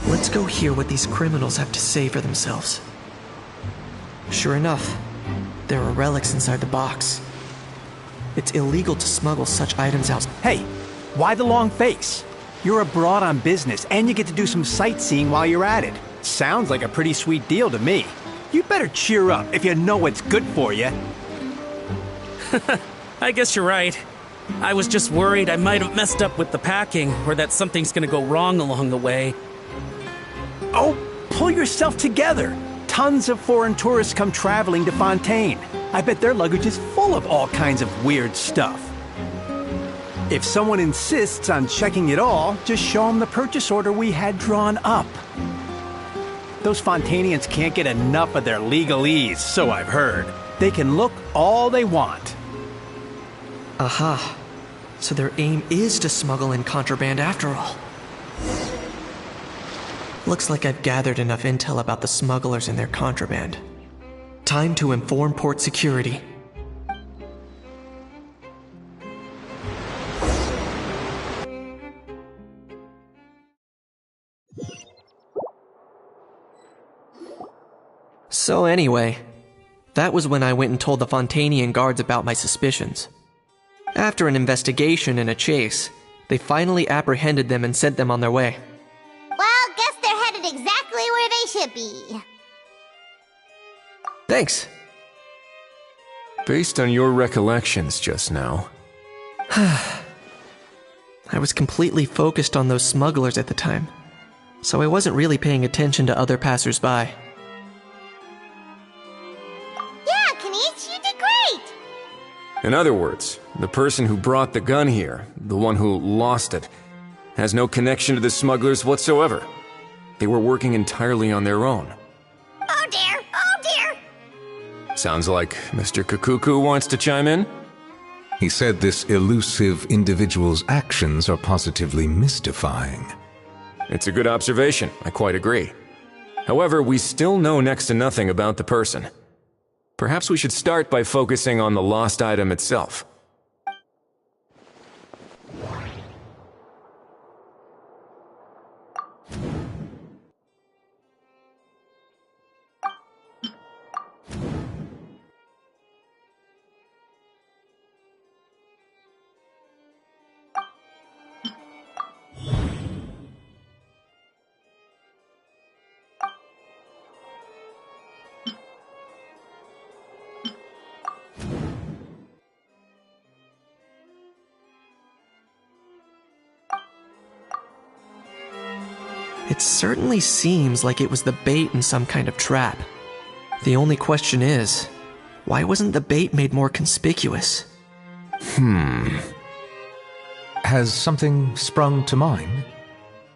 Let's go hear what these criminals have to say for themselves. Sure enough, there are relics inside the box. It's illegal to smuggle such items out. Hey, why the long face? You're abroad on business, and you get to do some sightseeing while you're at it. Sounds like a pretty sweet deal to me. You better cheer up if you know what's good for you. I guess you're right. I was just worried I might have messed up with the packing, or that something's gonna go wrong along the way. Oh, pull yourself together. Tons of foreign tourists come traveling to Fontaine. I bet their luggage is full of all kinds of weird stuff. If someone insists on checking it all, just show them the purchase order we had drawn up. Those Fontainians can't get enough of their legalese, so I've heard. They can look all they want. Aha. So their aim is to smuggle in contraband after all. Looks like I've gathered enough intel about the smugglers and their contraband. Time to inform port security. So anyway, that was when I went and told the Fontainian guards about my suspicions. After an investigation and a chase, they finally apprehended them and sent them on their way. Well, guess they're headed exactly where they should be. Thanks. Based on your recollections just now. I was completely focused on those smugglers at the time, so I wasn't really paying attention to other passersby. Yeah, Kanish, you did great! In other words, the person who brought the gun here, the one who lost it, has no connection to the smugglers whatsoever. They were working entirely on their own. Oh dear, oh dear! Sounds like Mr. Kakuku wants to chime in? He said this elusive individual's actions are positively mystifying. It's a good observation, I quite agree. However, we still know next to nothing about the person. Perhaps we should start by focusing on the lost item itself. It certainly seems like it was the bait in some kind of trap. The only question is, why wasn't the bait made more conspicuous? Has something sprung to mind?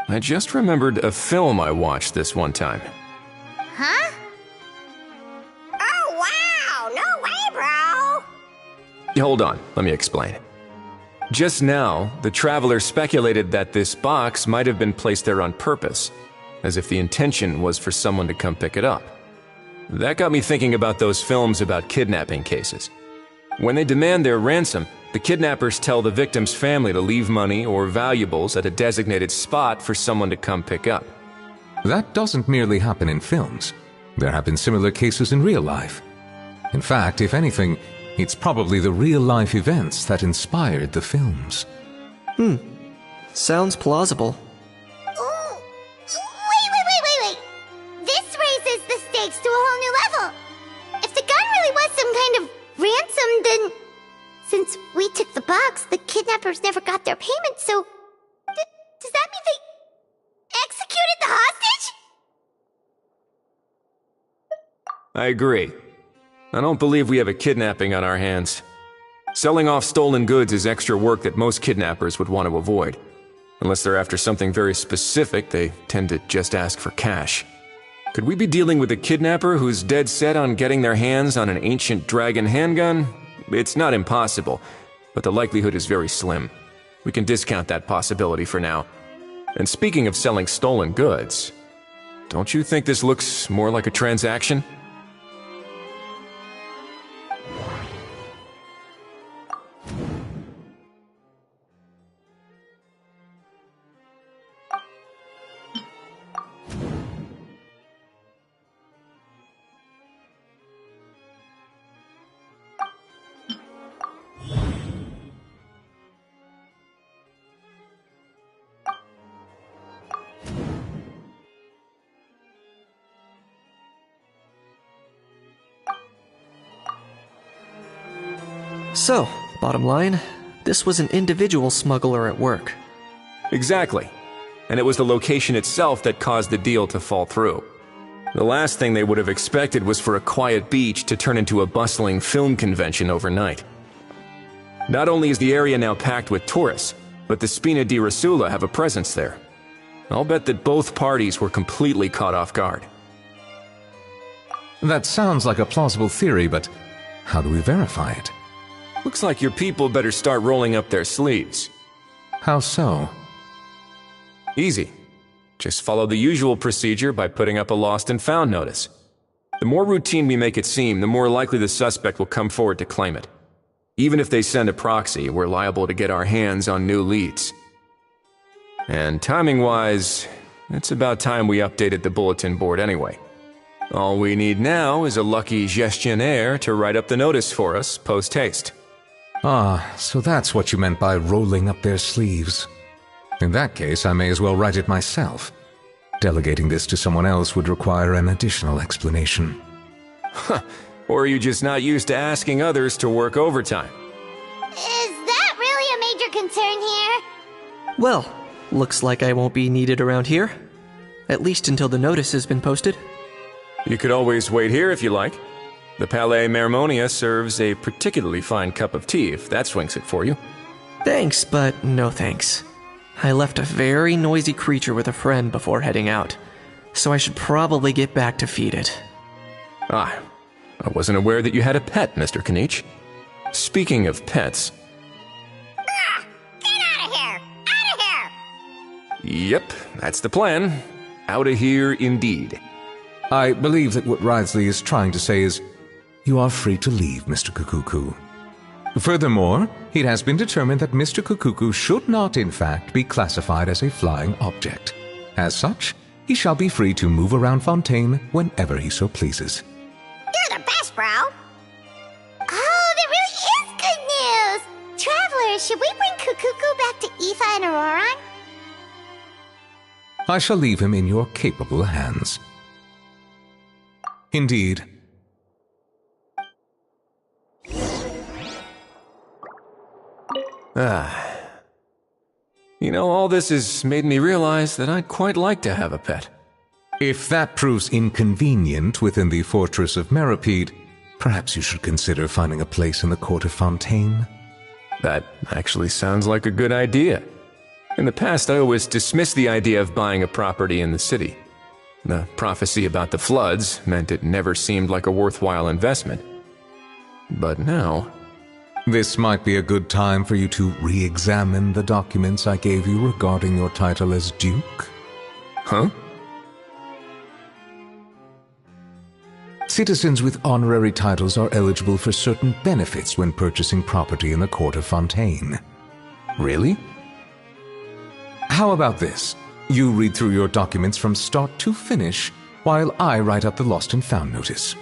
I just remembered a film I watched this one time. Huh? Oh wow, no way, bro! Hold on, let me explain. Just now, the traveler speculated that this box might have been placed there on purpose, as if the intention was for someone to come pick it up. That got me thinking about those films about kidnapping cases. When they demand their ransom, the kidnappers tell the victim's family to leave money or valuables at a designated spot for someone to come pick up. That doesn't merely happen in films. There have been similar cases in real life. In fact, if anything, it's probably the real-life events that inspired the films. Sounds plausible. Ooh. Wait. This raises the stakes to a whole new level. If the gun really was some kind of ransom, then since we took the box, the kidnappers never got their payment, so does that mean they executed the hostage? I agree. I don't believe we have a kidnapping on our hands. Selling off stolen goods is extra work that most kidnappers would want to avoid. Unless they're after something very specific, they tend to just ask for cash. Could we be dealing with a kidnapper who's dead set on getting their hands on an ancient dragon handgun? It's not impossible, but the likelihood is very slim. We can discount that possibility for now. And speaking of selling stolen goods, don't you think this looks more like a transaction? So, bottom line, this was an individual smuggler at work. Exactly. And it was the location itself that caused the deal to fall through. The last thing they would have expected was for a quiet beach to turn into a bustling film convention overnight. Not only is the area now packed with tourists, but the Spina di Rosula have a presence there. I'll bet that both parties were completely caught off guard. That sounds like a plausible theory, but how do we verify it? Looks like your people better start rolling up their sleeves. How so? Easy. Just follow the usual procedure by putting up a lost and found notice. The more routine we make it seem, the more likely the suspect will come forward to claim it. Even if they send a proxy, we're liable to get our hands on new leads. And timing-wise, it's about time we updated the bulletin board anyway. All we need now is a lucky gestionnaire to write up the notice for us post-haste. Ah, so that's what you meant by rolling up their sleeves. In that case, I may as well write it myself. Delegating this to someone else would require an additional explanation. Huh. Or are you just not used to asking others to work overtime? Is that really a major concern here? Well, looks like I won't be needed around here. At least until the notice has been posted. You could always wait here if you like. The Palais Mermonia serves a particularly fine cup of tea, if that swings it for you. Thanks, but no thanks. I left a very noisy creature with a friend before heading out, so I should probably get back to feed it. Ah, I wasn't aware that you had a pet, Mr. Kanich. Speaking of pets... Get out of here! Out of here! Yep, that's the plan. Out of here indeed. I believe that what Wriothesley is trying to say is, you are free to leave, Mr. Kukuku. Furthermore, it has been determined that Mr. Kukuku should not, in fact, be classified as a flying object. As such, he shall be free to move around Fontaine whenever he so pleases. You're the best, bro! Oh, that really is good news! Travelers, should we bring Kukuku back to Aoife and Auroran? I shall leave him in your capable hands. Indeed. You know, all this has made me realize that I'd quite like to have a pet. If that proves inconvenient within the fortress of Meropide, perhaps you should consider finding a place in the court of Fontaine. That actually sounds like a good idea. In the past, I always dismissed the idea of buying a property in the city. The prophecy about the floods meant it never seemed like a worthwhile investment. But now... This might be a good time for you to re-examine the documents I gave you regarding your title as Duke. Huh? Citizens with honorary titles are eligible for certain benefits when purchasing property in the court of Fontaine. Really? How about this? You read through your documents from start to finish, while I write up the lost and found notice.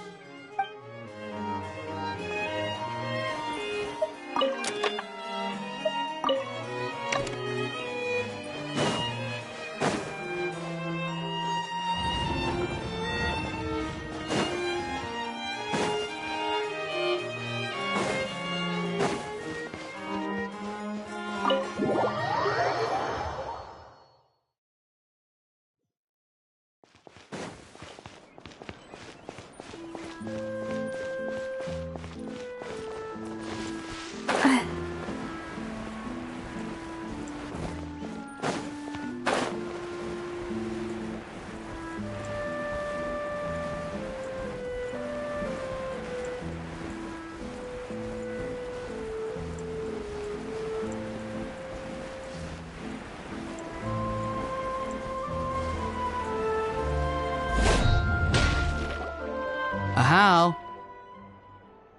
How?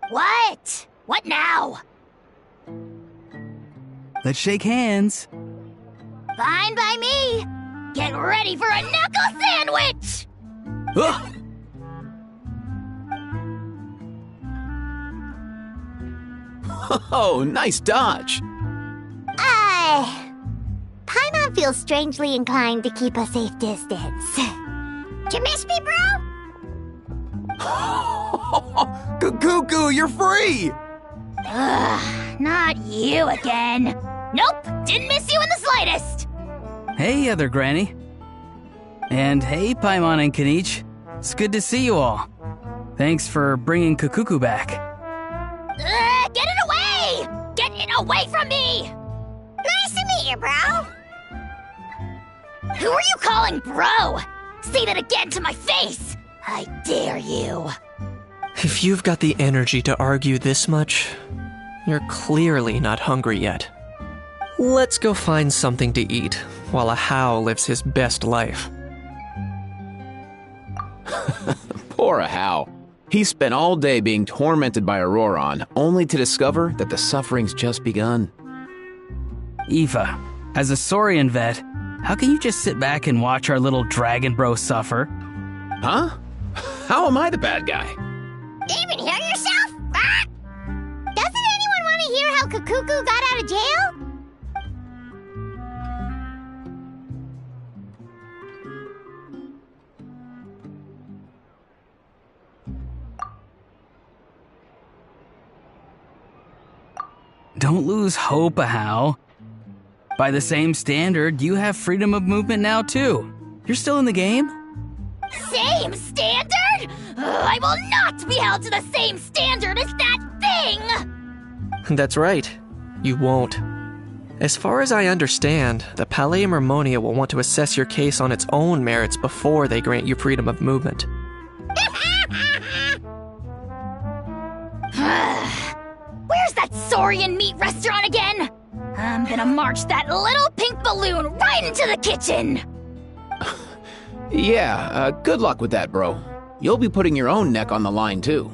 What? What now? Let's shake hands. Fine by me. Get ready for a knuckle sandwich! Ugh. Oh, nice dodge. Paimon feels strangely inclined to keep a safe distance. You miss me, bro? Cuckoo, you're free! Ugh, not you again. Nope, didn't miss you in the slightest. Hey, other Granny. And hey, Paimon and Kanich. It's good to see you all. Thanks for bringing Kukuku back. Get it away! Get it away from me! Nice to meet you, bro. Who are you calling bro? Say that again to my face! I dare you. If you've got the energy to argue this much, you're clearly not hungry yet. Let's go find something to eat while a How lives his best life. Poor How. He spent all day being tormented by Auroron, only to discover that the suffering's just begun. Eva, as a Saurian vet, how can you just sit back and watch our little dragon bro suffer? Huh? How am I the bad guy? Even hear yourself? Ah! Doesn't anyone want to hear how Kukuku got out of jail? Don't lose hope, How. By the same standard, you have freedom of movement now, too. You're still in the game? Same standard? I will not be held to the same standard as that thing! That's right. You won't. As far as I understand, the Palais Mermonia will want to assess your case on its own merits before they grant you freedom of movement. Where's that Saurian meat restaurant again? I'm gonna march that little pink balloon right into the kitchen! Yeah, good luck with that, bro. You'll be putting your own neck on the line, too.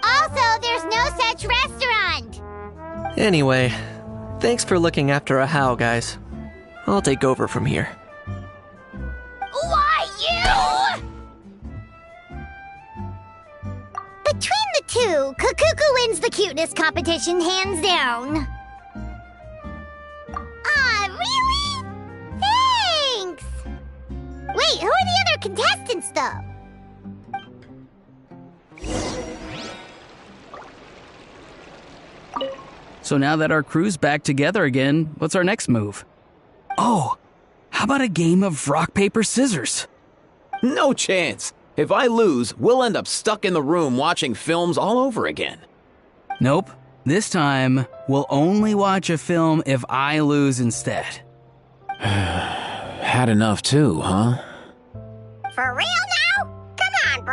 Also, there's no such restaurant! Anyway, thanks for looking after a How, guys. I'll take over from here. Why, you? Between the two, Kukuku wins the cuteness competition hands down. Really? Thanks! Wait, who are the other contestants, though? So now that our crew's back together again, what's our next move? Oh, how about a game of rock, paper, scissors? No chance. If I lose, we'll end up stuck in the room watching films all over again. Nope. This time, we'll only watch a film if I lose instead. Had enough too, huh? For real now? Come on,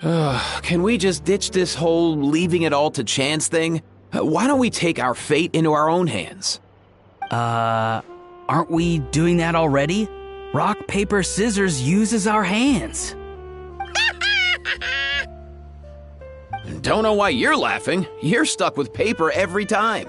bro! Can we just ditch this whole leaving it all to chance thing? Why don't we take our fate into our own hands? Aren't we doing that already? Rock, paper, scissors uses our hands. Don't know why you're laughing. You're stuck with paper every time.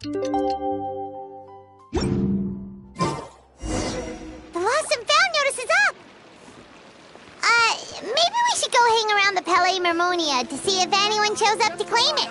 The lost and found notice is up! Maybe we should go hang around the Palais Mermonia to see if anyone shows up to claim it.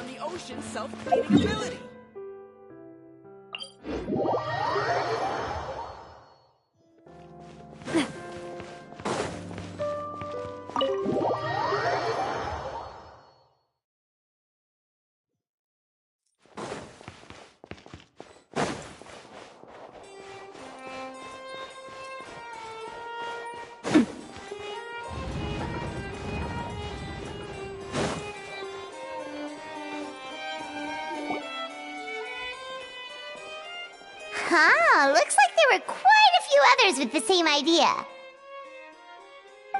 Uh-huh. Looks like there were quite a few others with the same idea.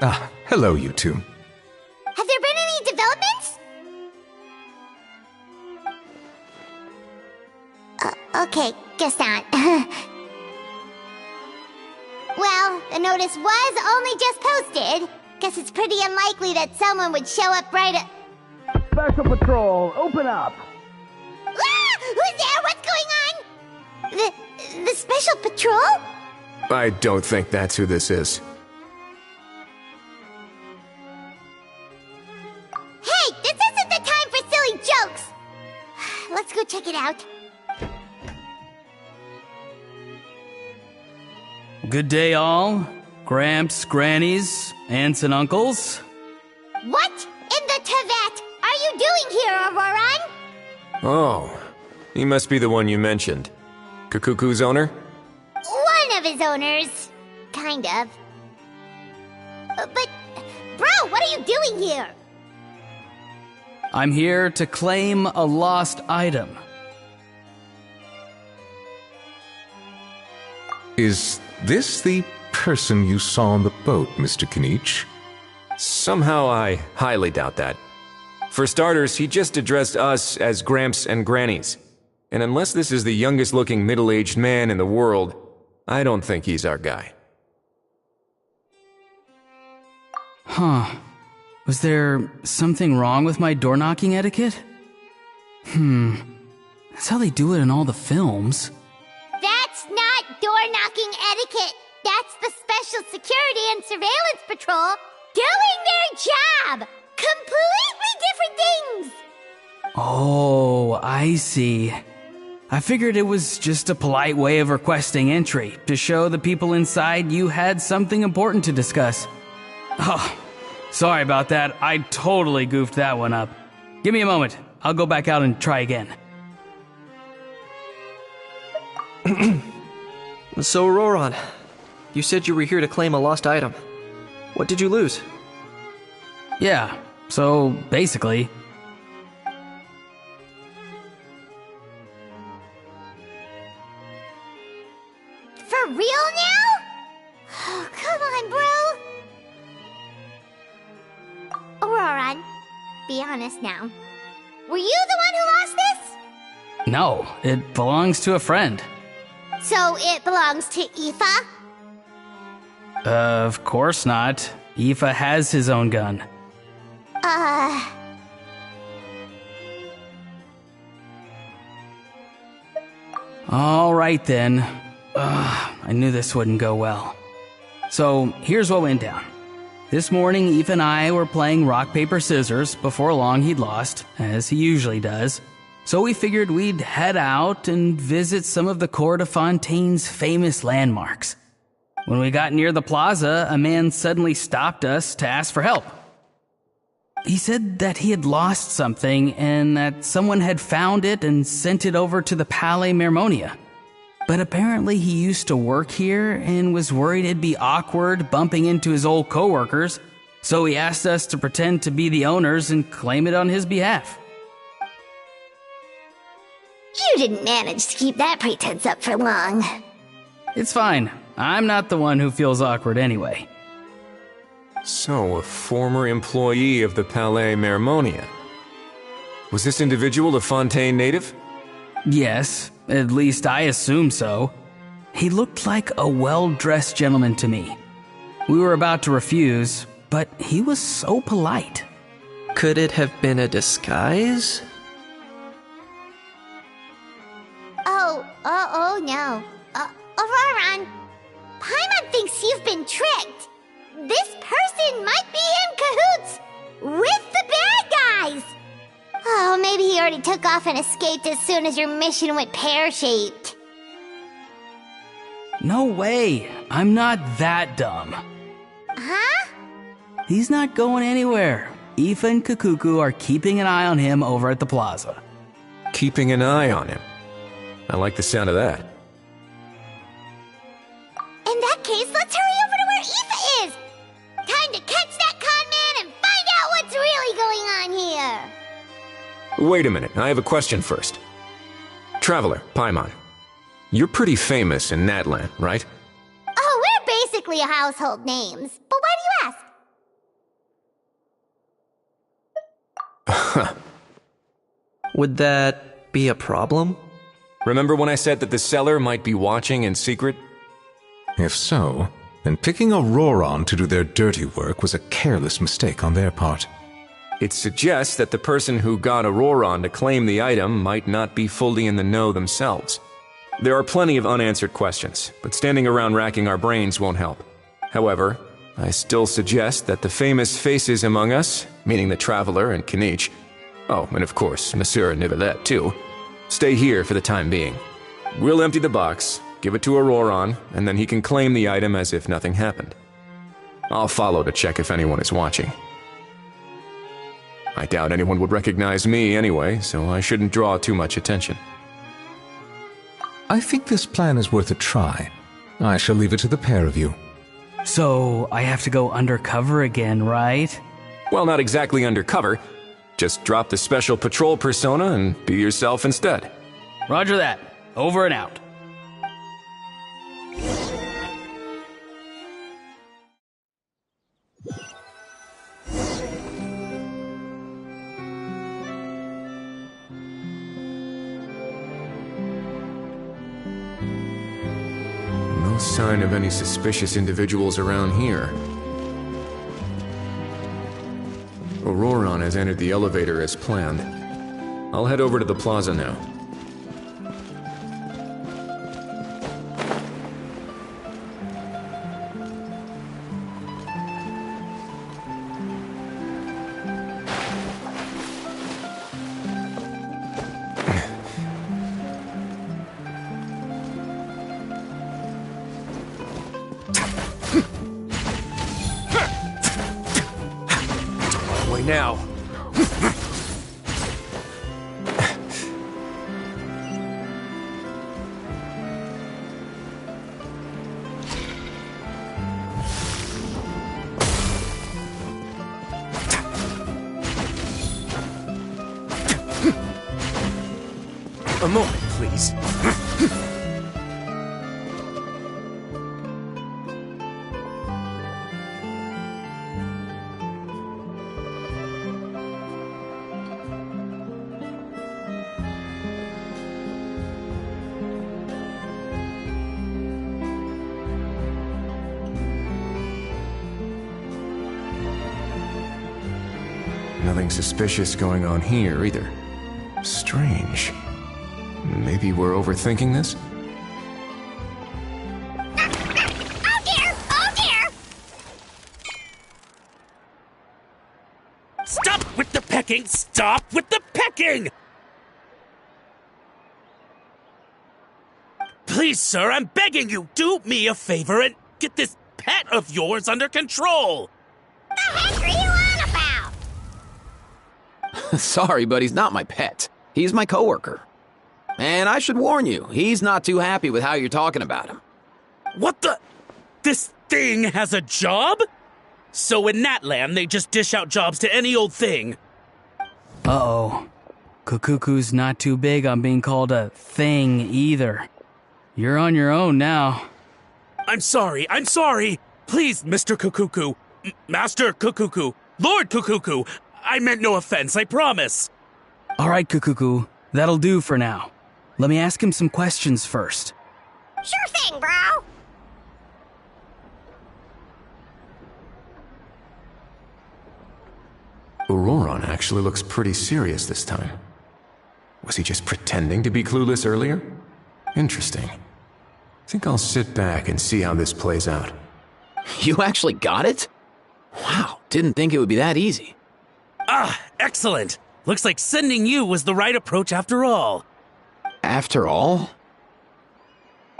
Ah, hello, you two. Have there been any developments? Okay, guess not. Well, the notice was only just posted. Guess it's pretty unlikely that someone would show up right at... Special Patrol, open up! Ah! Who's there? What's going on? The Special Patrol? I don't think that's who this is. Hey, this isn't the time for silly jokes! Let's go check it out. Good day, all. Gramps, grannies, aunts, and uncles. What in the Tevet are you doing here, Auroran? Oh, he must be the one you mentioned. Kukuku's owner? One of his owners. Kind of. But, bro, what are you doing here? I'm here to claim a lost item. Is this the person you saw on the boat, Mr. Kinich? Somehow I highly doubt that. For starters, he just addressed us as Gramps and Grannies. And unless this is the youngest looking middle-aged man in the world, I don't think he's our guy. Huh. Was there something wrong with my door-knocking etiquette? That's how they do it in all the films. That's not door-knocking etiquette. That's the Special Security and Surveillance Patrol doing their job. Completely different things. Oh, I see. I figured it was just a polite way of requesting entry to show the people inside you had something important to discuss. Oh, sorry about that. I totally goofed that one up. Give me a moment. I'll go back out and try again. So, Roran, you said you were here to claim a lost item. What did you lose? Yeah, so basically... For real now? Oh, come on, bro. Auroran, be honest now. Were you the one who lost this? No, it belongs to a friend. So it belongs to Aoife? Of course not. Aoife has his own gun. All right then. I knew this wouldn't go well. So here's what went down. This morning, Aoife and I were playing rock, paper, scissors. Before long, he'd lost, as he usually does. So we figured we'd head out and visit some of the Cour de Fontaine's famous landmarks. When we got near the plaza, a man suddenly stopped us to ask for help. He said that he had lost something and that someone had found it and sent it over to the Palais Mermonia. But apparently he used to work here and was worried it'd be awkward bumping into his old coworkers, so he asked us to pretend to be the owners and claim it on his behalf. You didn't manage to keep that pretense up for long. It's fine. I'm not the one who feels awkward anyway. So, a former employee of the Palais Mermonia. Was this individual a Fontaine native? Yes, at least I assume so. He looked like a well-dressed gentleman to me. We were about to refuse, but he was so polite. Could it have been a disguise? Oh no. Auroran, Paimon thinks you've been tricked. This person might be in cahoots with the bad guys. Oh, maybe he already took off and escaped as soon as your mission went pear-shaped. No way. I'm not that dumb. Huh? He's not going anywhere. Aoife and Kukuku are keeping an eye on him over at the plaza. Keeping an eye on him. I like the sound of that. In that case, let's hurry over to where Aoife is. Time to catch that con man and find out what's really going on here. Wait a minute, I have a question first. Traveler, Paimon. You're pretty famous in Natlan, right? Oh, we're basically household names. But why do you ask? Would that be a problem? Remember when I said that the seller might be watching in secret? If so, then picking Auroron to do their dirty work was a careless mistake on their part. It suggests that the person who got Auroron to claim the item might not be fully in the know themselves. There are plenty of unanswered questions, but standing around racking our brains won't help. However, I still suggest that the famous faces among us, meaning the Traveler and Kinich, oh, and of course, Monsieur Nivelette too, stay here for the time being. We'll empty the box, give it to Auroron, and then he can claim the item as if nothing happened. I'll follow to check if anyone is watching. I doubt anyone would recognize me anyway, so I shouldn't draw too much attention. I think this plan is worth a try. I shall leave it to the pair of you. So, I have to go undercover again, right? Well, not exactly undercover. Just drop the special patrol persona and be yourself instead. Roger that. Over and out. No sign of any suspicious individuals around here. Auroron has entered the elevator as planned. I'll head over to the plaza now. Now. A moment, please. Nothing suspicious going on here either. Strange. Maybe we're overthinking this? Oh dear! Oh dear! Stop with the pecking! Stop with the pecking! Please, sir, I'm begging you, do me a favor and get this pet of yours under control! The heck are you on about? Sorry, but he's not my pet. He's my coworker. And I should warn you, he's not too happy with how you're talking about him. What the? This thing has a job? So in Natlan, they just dish out jobs to any old thing. Uh-oh. Kukuku's not too big on being called a thing either. You're on your own now. I'm sorry. Please, Mr. Kukuku. Master Kukuku. Lord Kukuku. I meant no offense, I promise. All right, Kukuku. That'll do for now. Let me ask him some questions first. Sure thing, bro. Auroron actually looks pretty serious this time. Was he just pretending to be clueless earlier? Interesting. Think I'll sit back and see how this plays out. You actually got it? Wow, didn't think it would be that easy. Ah, excellent. Looks like sending you was the right approach after all. After all?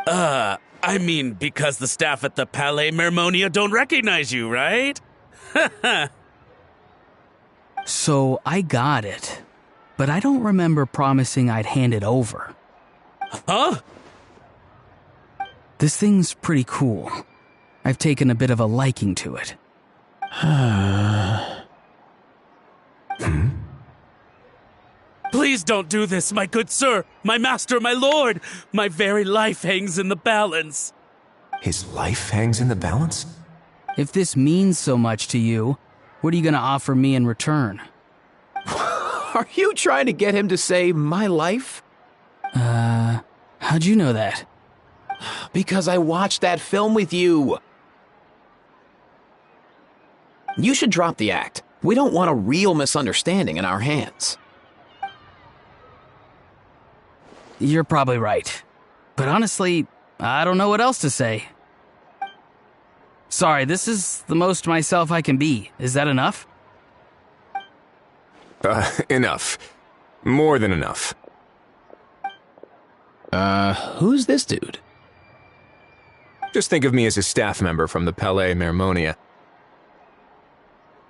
I mean, because the staff at the Palais Mermonia don't recognize you, right? So I got it, but I don't remember promising I'd hand it over. Huh? This thing's pretty cool. I've taken a bit of a liking to it. Please don't do this, my good sir, my master, my lord. My very life hangs in the balance. His life hangs in the balance? If this means so much to you, what are you gonna offer me in return? Are you trying to get him to say my life? How'd you know that? Because I watched that film with you. You should drop the act. We don't want a real misunderstanding in our hands. You're probably right. But honestly, I don't know what else to say. Sorry, this is the most myself I can be. Is that enough? Enough. More than enough. Who's this dude? Just think of me as a staff member from the Palais Mermonia.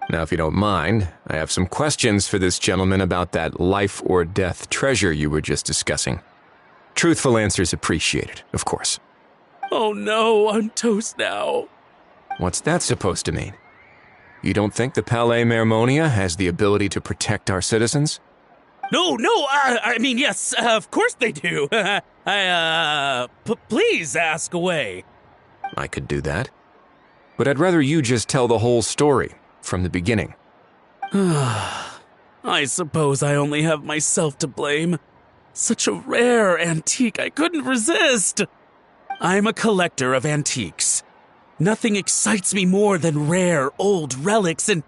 Now, if you don't mind, I have some questions for this gentleman about that life or death treasure you were just discussing. Truthful answers appreciated, of course. Oh no, I'm toast now. What's that supposed to mean? You don't think the Palais Mermonia has the ability to protect our citizens? No, I mean, yes, of course they do. Please ask away. I could do that. But I'd rather you just tell the whole story, from the beginning. I suppose I only have myself to blame. Such a rare antique, I couldn't resist. I'm a collector of antiques. Nothing excites me more than rare, old relics, and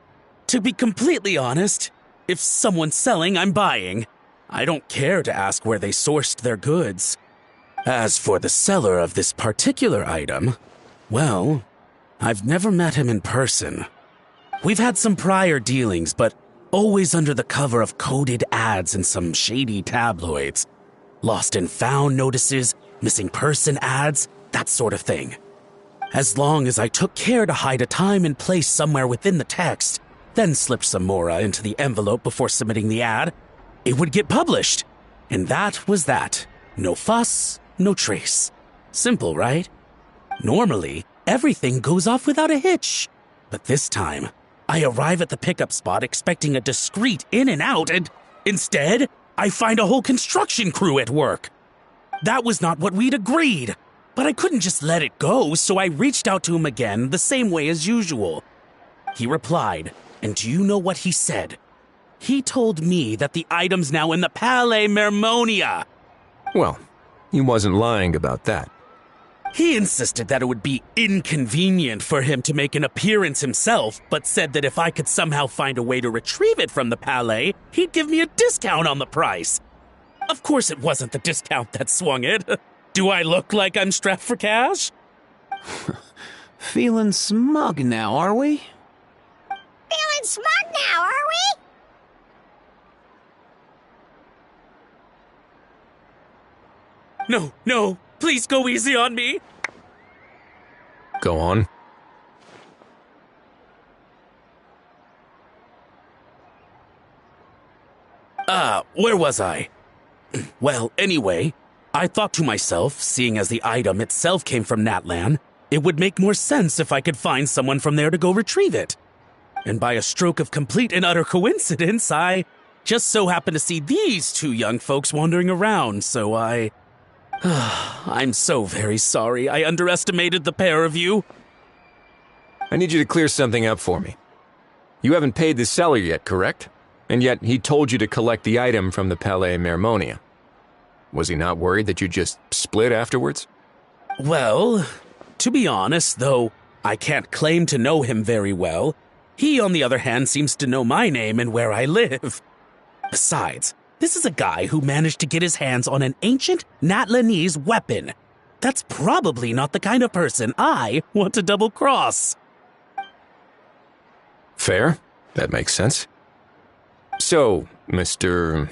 to be completely honest, if someone's selling, I'm buying. I don't care to ask where they sourced their goods. As for the seller of this particular item, well, I've never met him in person. We've had some prior dealings, but always under the cover of coded ads in some shady tabloids. Lost and found notices, missing person ads, that sort of thing. As long as I took care to hide a time and place somewhere within the text, then slipped some mora into the envelope before submitting the ad, it would get published. And that was that. No fuss, no trace. Simple, right? Normally, everything goes off without a hitch. But this time, I arrive at the pickup spot expecting a discreet in and out, and instead, I find a whole construction crew at work. That was not what we'd agreed, but I couldn't just let it go, so I reached out to him again the same way as usual. He replied, and do you know what he said? He told me that the item's now in the Palais Mermonia. Well, he wasn't lying about that. He insisted that it would be inconvenient for him to make an appearance himself, but said that if I could somehow find a way to retrieve it from the Palais, he'd give me a discount on the price. Of course it wasn't the discount that swung it. Do I look like I'm strapped for cash? Feeling smug now, are we? Feeling smug now, are we? No, please go easy on me. Go on. Where was I? Well, anyway, I thought to myself, seeing as the item itself came from Natlan, it would make more sense if I could find someone from there to go retrieve it. And by a stroke of complete and utter coincidence, I just so happened to see these two young folks wandering around, so I'm so very sorry. I underestimated the pair of you. I need you to clear something up for me. You haven't paid the seller yet, correct? And yet he told you to collect the item from the Palais Mermonia. Was he not worried that you just split afterwards? Well, to be honest, though I can't claim to know him very well, he, on the other hand, seems to know my name and where I live. Besides, this is a guy who managed to get his hands on an ancient Natlanese weapon. That's probably not the kind of person I want to double-cross. Fair. That makes sense. So, Mr.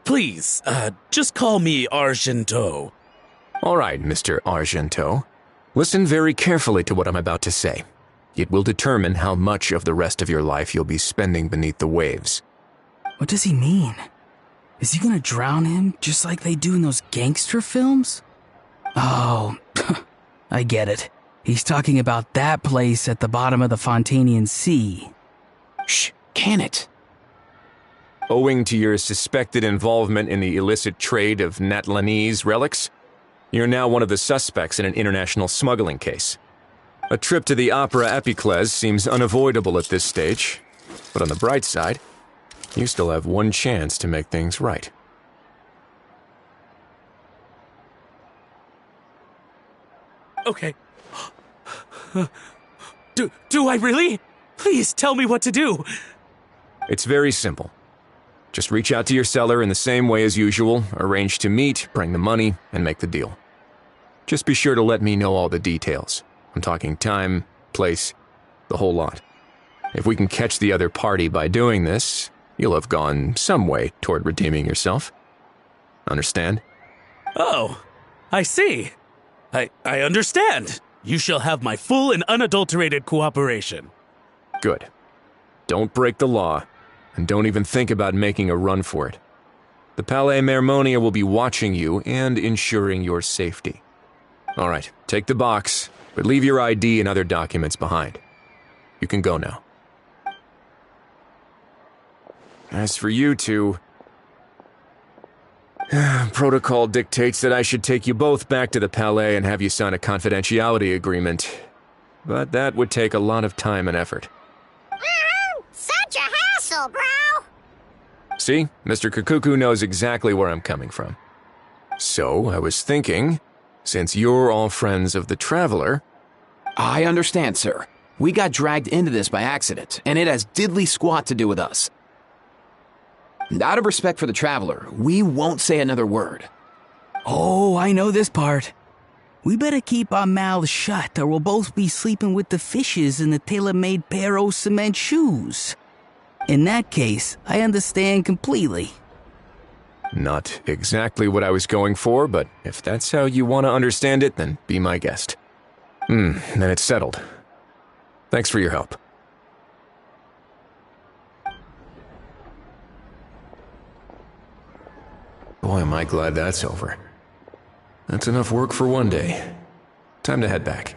Please, just call me Argento. All right, Mr. Argento. Listen very carefully to what I'm about to say. It will determine how much of the rest of your life you'll be spending beneath the waves. What does he mean? Is he gonna drown him just like they do in those gangster films? Oh, I get it. He's talking about that place at the bottom of the Fontanian Sea. Shh, can it? Owing to your suspected involvement in the illicit trade of Natlanese relics, you're now one of the suspects in an international smuggling case. A trip to the Opera Epiclese seems unavoidable at this stage, but on the bright side, you still have one chance to make things right. Okay. Do I really? Please tell me what to do. It's very simple. Just reach out to your seller in the same way as usual, arrange to meet, bring the money, and make the deal. Just be sure to let me know all the details. I'm talking time, place, the whole lot. If we can catch the other party by doing this, you'll have gone some way toward redeeming yourself. Understand? Oh, I see. I understand. You shall have my full and unadulterated cooperation. Good. Don't break the law, and don't even think about making a run for it. The Palais Mermonia will be watching you and ensuring your safety. All right, take the box, but leave your ID and other documents behind. You can go now. As for you two, protocol dictates that I should take you both back to the Palais and have you sign a confidentiality agreement. But that would take a lot of time and effort. Such a hassle, bro! See, Mr. Kakuku knows exactly where I'm coming from. So, I was thinking, since you're all friends of the Traveler... I understand, sir. We got dragged into this by accident, and it has diddly squat to do with us. And out of respect for the Traveler, we won't say another word. Oh, I know this part. We better keep our mouths shut, or we'll both be sleeping with the fishes in the tailor-made pair of cement shoes. In that case, I understand completely. Not exactly what I was going for, but if that's how you want to understand it, then be my guest. Then it's settled. Thanks for your help. Boy, am I glad that's over. That's enough work for one day. Time to head back.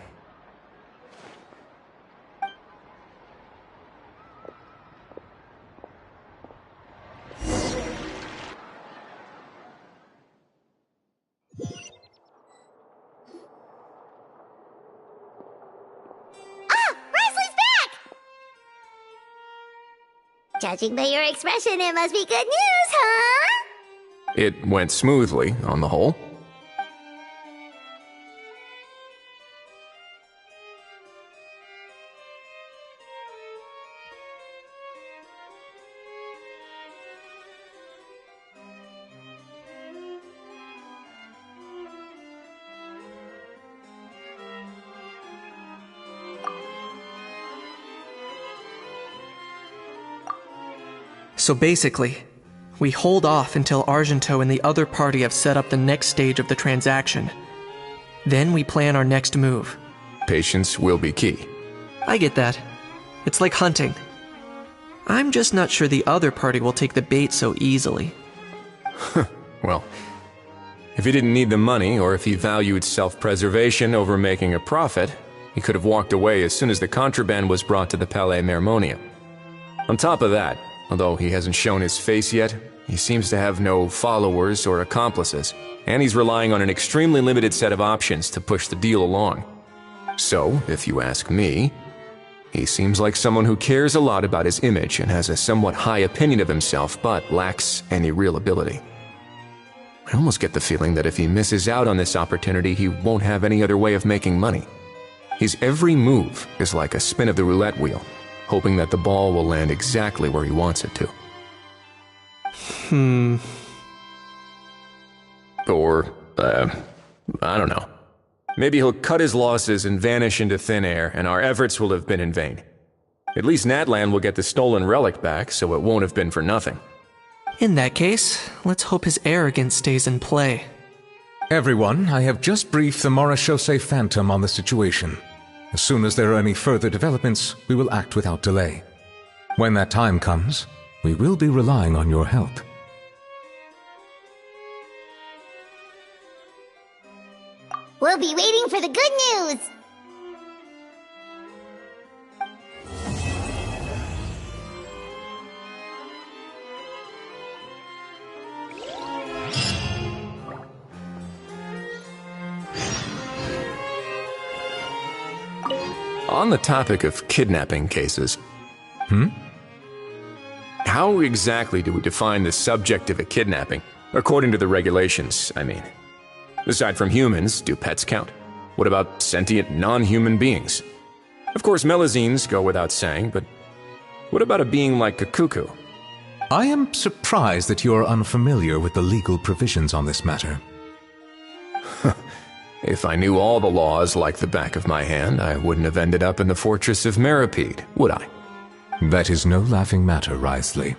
Judging by your expression, it must be good news, huh? It went smoothly, on the whole. So basically, we hold off until Argento and the other party have set up the next stage of the transaction. Then we plan our next move. Patience will be key. I get that. It's like hunting. I'm just not sure the other party will take the bait so easily. Well, if he didn't need the money, or if he valued self-preservation over making a profit, he could have walked away as soon as the contraband was brought to the Palais Mermonia. On top of that, although he hasn't shown his face yet, he seems to have no followers or accomplices, and he's relying on an extremely limited set of options to push the deal along. So, if you ask me, he seems like someone who cares a lot about his image and has a somewhat high opinion of himself, but lacks any real ability. I almost get the feeling that if he misses out on this opportunity, he won't have any other way of making money. His every move is like a spin of the roulette wheel, hoping that the ball will land exactly where he wants it to. Or, I don't know. Maybe he'll cut his losses and vanish into thin air, and our efforts will have been in vain. At least Natlan will get the stolen relic back, so it won't have been for nothing. In that case, let's hope his arrogance stays in play. Everyone, I have just briefed the Marechaussee Phantom on the situation. As soon as there are any further developments, we will act without delay. When that time comes, we will be relying on your help. We'll be waiting for the good news! On the topic of kidnapping cases... How exactly do we define the subject of a kidnapping? According to the regulations, I mean. Aside from humans, do pets count? What about sentient non-human beings? Of course, melazines go without saying, but what about a being like Kakuku? I am surprised that you are unfamiliar with the legal provisions on this matter. If I knew all the laws like the back of my hand, I wouldn't have ended up in the fortress of Meripede, would I? That is no laughing matter, Wriothesley.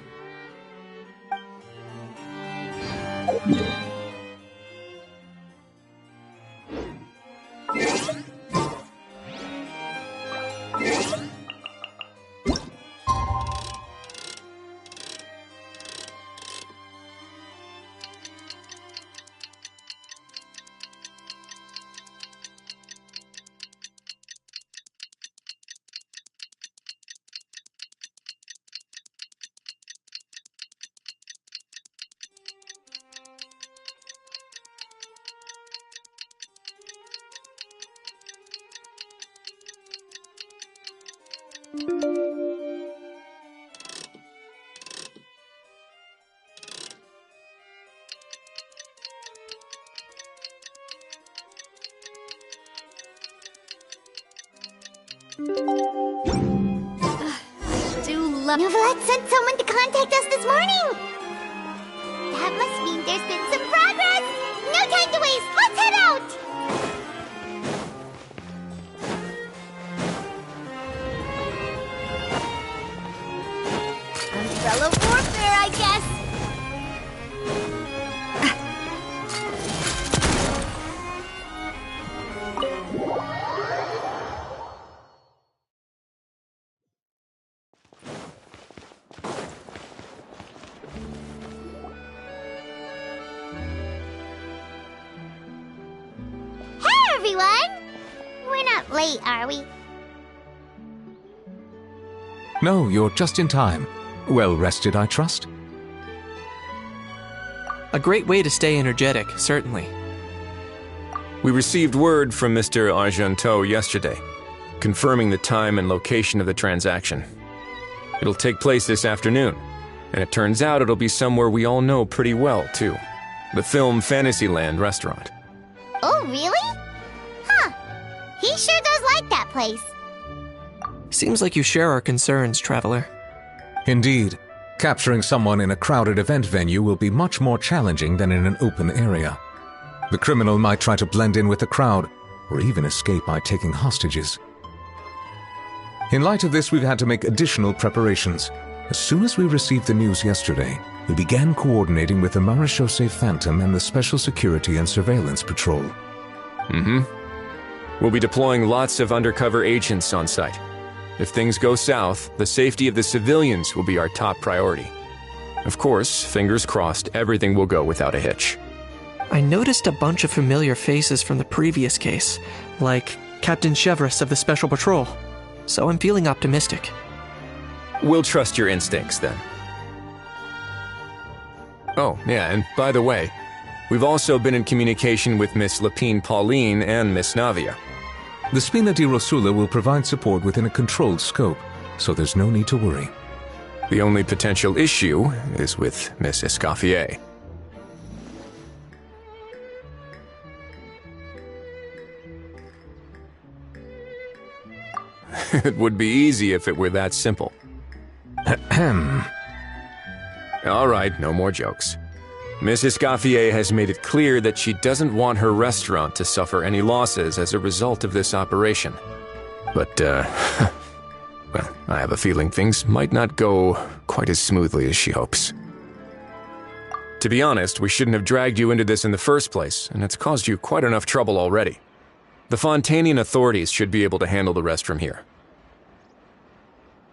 Novelette sent someone to contact us this morning! That must mean there's been some progress! No time to waste! Let's head out! Umbrella warfare, I guess! Late, are we? No, you're just in time. Well rested, I trust? A great way to stay energetic, certainly. We received word from Mr. Argenteau yesterday, confirming the time and location of the transaction. It'll take place this afternoon, and it turns out it'll be somewhere we all know pretty well, too. The Film Fantasyland restaurant. Oh, really? He sure does like that place. Seems like you share our concerns, Traveler. Indeed. Capturing someone in a crowded event venue will be much more challenging than in an open area. The criminal might try to blend in with the crowd, or even escape by taking hostages. In light of this, we've had to make additional preparations. As soon as we received the news yesterday, we began coordinating with the Marechaussee Phantom and the Special Security and Surveillance Patrol. We'll be deploying lots of undercover agents on site. If things go south, the safety of the civilians will be our top priority. Of course, fingers crossed, everything will go without a hitch. I noticed a bunch of familiar faces from the previous case, like Captain Chevreuse of the Special Patrol, so I'm feeling optimistic. We'll trust your instincts, then. Oh, yeah, and by the way, we've also been in communication with Miss Lapine Pauline and Miss Navia. The Spina di Rosula will provide support within a controlled scope, so there's no need to worry. The only potential issue is with Miss Escoffier. It would be easy if it were that simple. All right, no more jokes. Miss Escoffier has made it clear that she doesn't want her restaurant to suffer any losses as a result of this operation. But, well, I have a feeling things might not go quite as smoothly as she hopes. To be honest, we shouldn't have dragged you into this in the first place, and it's caused you quite enough trouble already. The Fontanian authorities should be able to handle the rest from here.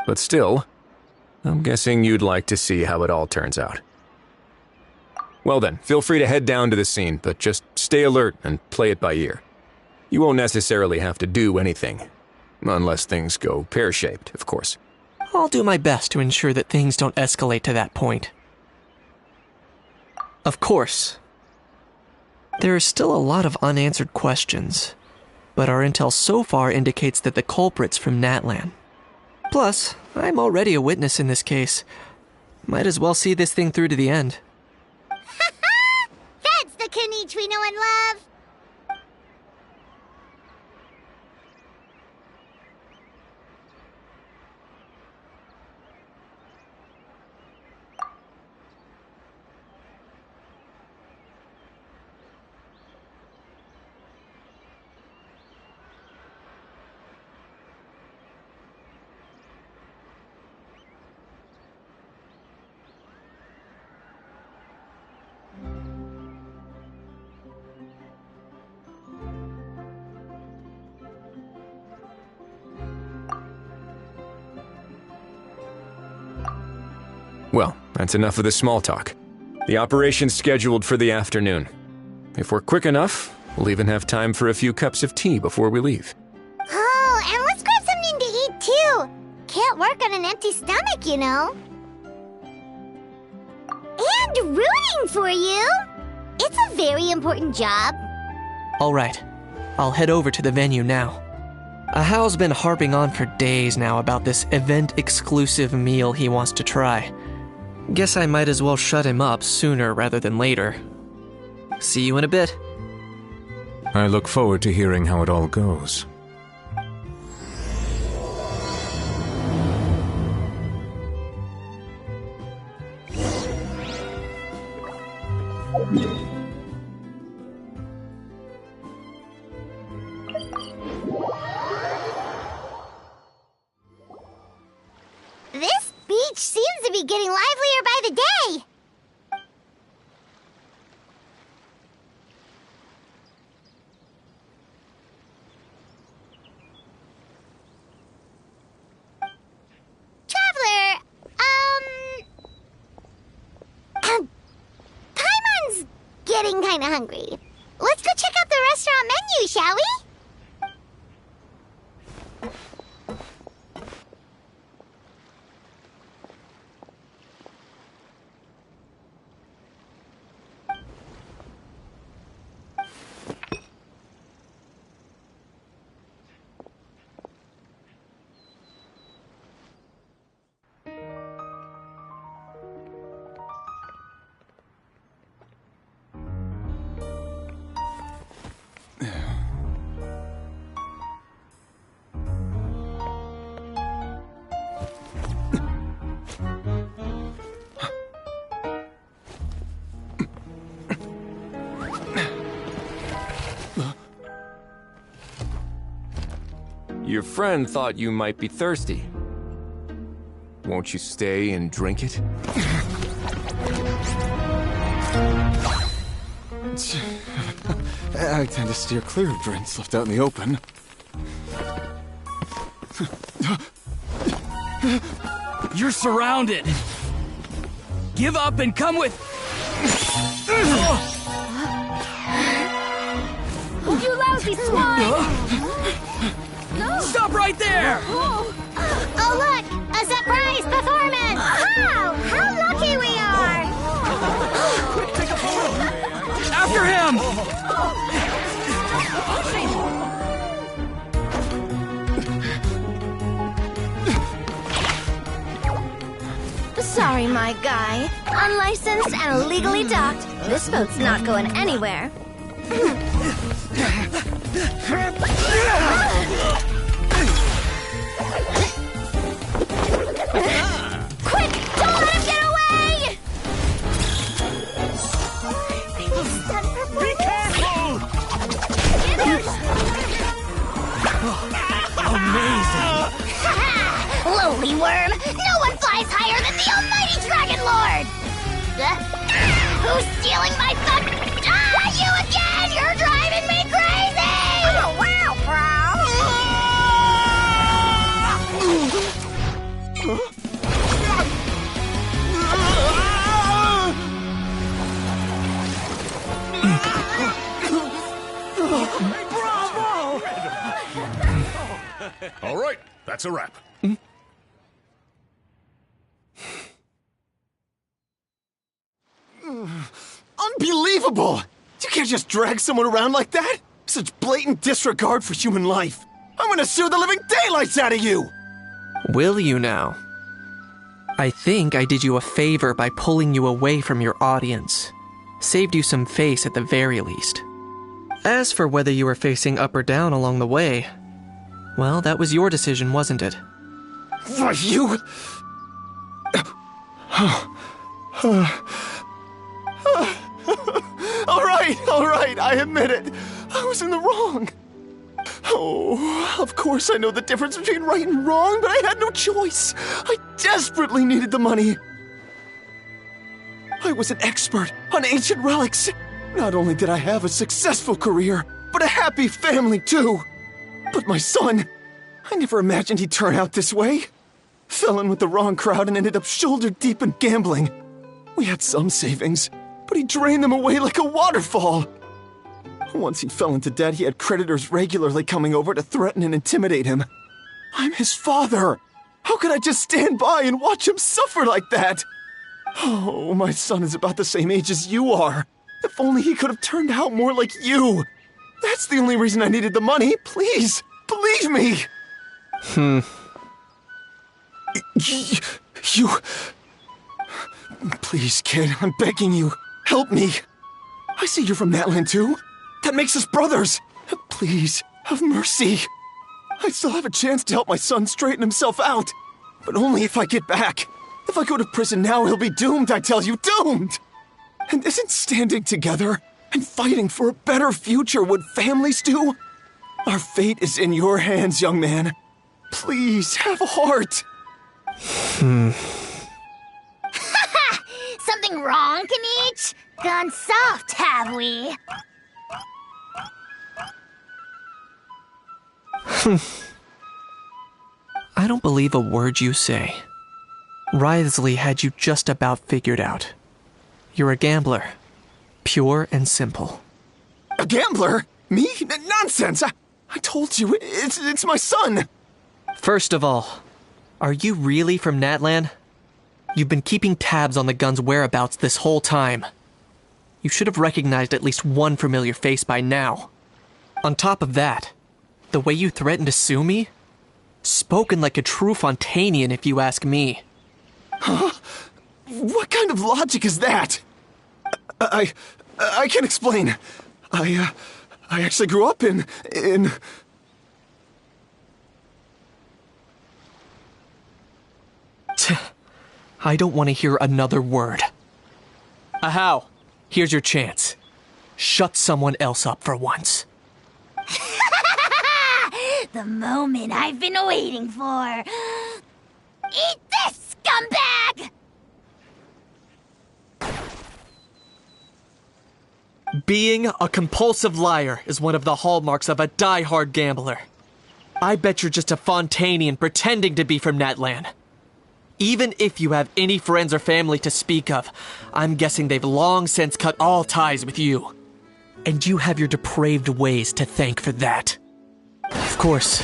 But still, I'm guessing you'd like to see how it all turns out. Well then, feel free to head down to the scene, but just stay alert and play it by ear. You won't necessarily have to do anything. Unless things go pear-shaped, of course. I'll do my best to ensure that things don't escalate to that point. Of course. There are still a lot of unanswered questions, but our intel so far indicates that the culprit's from Natlan. Plus, I'm already a witness in this case. Might as well see this thing through to the end. That's the Kanichi we know and love! Well, that's enough of the small talk. The operation's scheduled for the afternoon. If we're quick enough, we'll even have time for a few cups of tea before we leave. Oh, and let's grab something to eat too! Can't work on an empty stomach, you know. And rooting for you! It's a very important job. Alright, I'll head over to the venue now. Ahao's been harping on for days now about this event-exclusive meal he wants to try. Guess I might as well shut him up sooner rather than later. See you in a bit. I look forward to hearing how it all goes. This beach seems to be getting livelier by the day. Traveler, Paimon's getting kinda hungry. Let's go check out the restaurant menu, shall we? Your friend thought you might be thirsty. Won't you stay and drink it? I tend to steer clear of drinks left out in the open. You're surrounded. Give up and come with... You lousy swine! Stop right there! Oh, look! A surprise performance! Wow! How lucky we are! After him! Sorry, my guy. Unlicensed and illegally docked. This boat's not going anywhere. Quick! Don't let him get away! Be careful! Amazing! Lowly worm! No one flies higher than the almighty Dragon Lord! Who's stealing my fun? You again! You're driving me crazy! Oh, wow, Bravo! All right, that's a wrap. Unbelievable! You can't just drag someone around like that! Such blatant disregard for human life. I'm gonna sue the living daylights out of you! Will you now? I think I did you a favor by pulling you away from your audience. Saved you some face at the very least. As for whether you were facing up or down along the way, well, that was your decision, wasn't it? Why, you... All right, I admit it. I was in the wrong. Oh, of course I know the difference between right and wrong, but I had no choice. I desperately needed the money. I was an expert on ancient relics. Not only did I have a successful career, but a happy family too. But my son, I never imagined he'd turn out this way. Fell in with the wrong crowd and ended up shoulder deep in gambling. We had some savings, but he drained them away like a waterfall. Once he fell into debt, he had creditors regularly coming over to threaten and intimidate him. I'm his father. How could I just stand by and watch him suffer like that? Oh, my son is about the same age as you are. If only he could have turned out more like you. That's the only reason I needed the money. Please, believe me. You... Please, kid, I'm begging you. Help me. I see you're from that land too. That makes us brothers. Please, have mercy. I still have a chance to help my son straighten himself out. But only if I get back. If I go to prison now, he'll be doomed, I tell you, doomed! And isn't standing together and fighting for a better future what families do? Our fate is in your hands, young man. Please, have a heart. Something wrong, Kanich? Gone soft, have we? I don't believe a word you say. Wriothesley had you just about figured out. You're a gambler. Pure and simple. A gambler? Me? Nonsense! I told you, it's my son! First of all, are you really from Natlan? You've been keeping tabs on the gun's whereabouts this whole time. You should have recognized at least one familiar face by now. On top of that, the way you threatened to sue me? Spoken like a true Fontanian, if you ask me. Huh? What kind of logic is that? I can't explain. I actually grew up in... I don't want to hear another word. Ahau, here's your chance. Shut someone else up for once. The moment I've been waiting for. Eat this, scumbag! Being a compulsive liar is one of the hallmarks of a die-hard gambler. I bet you're just a Fontanian pretending to be from Natlan. Even if you have any friends or family to speak of, I'm guessing they've long since cut all ties with you. And you have your depraved ways to thank for that. Of course,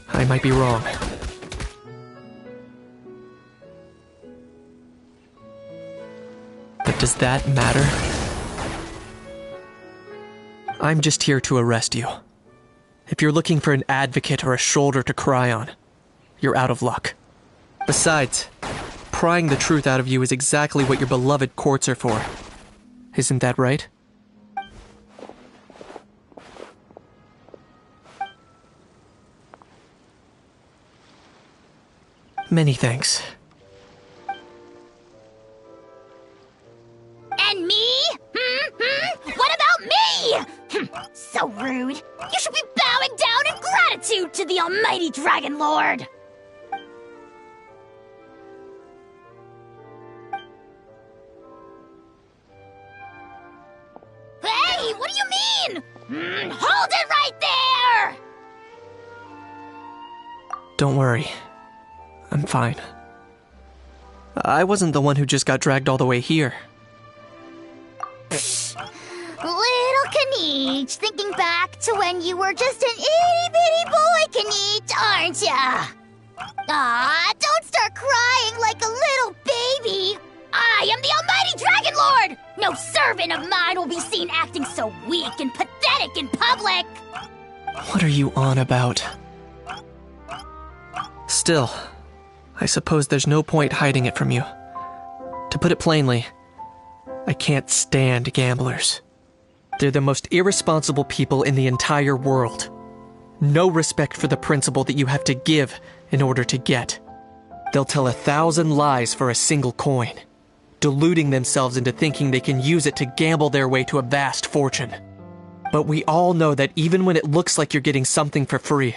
I might be wrong. But does that matter? I'm just here to arrest you. If you're looking for an advocate or a shoulder to cry on, you're out of luck. Besides, prying the truth out of you is exactly what your beloved courts are for. Isn't that right? Many thanks. And me? What about me? So rude. You should be bowing down in gratitude to the almighty Dragon Lord. Hey, what do you mean? Hold it right there! Don't worry. I'm fine. I wasn't the one who just got dragged all the way here. Little Kanich, thinking back to when you were just an itty-bitty boy, Kanich, aren't ya? Aw, don't start crying like a little baby. I am the almighty Dragon Lord! No servant of mine will be seen acting so weak and pathetic in public! What are you on about? Still, I suppose there's no point hiding it from you. To put it plainly, I can't stand gamblers. They're the most irresponsible people in the entire world. No respect for the principle that you have to give in order to get. They'll tell 1,000 lies for a single coin, deluding themselves into thinking they can use it to gamble their way to a vast fortune. But we all know that even when it looks like you're getting something for free,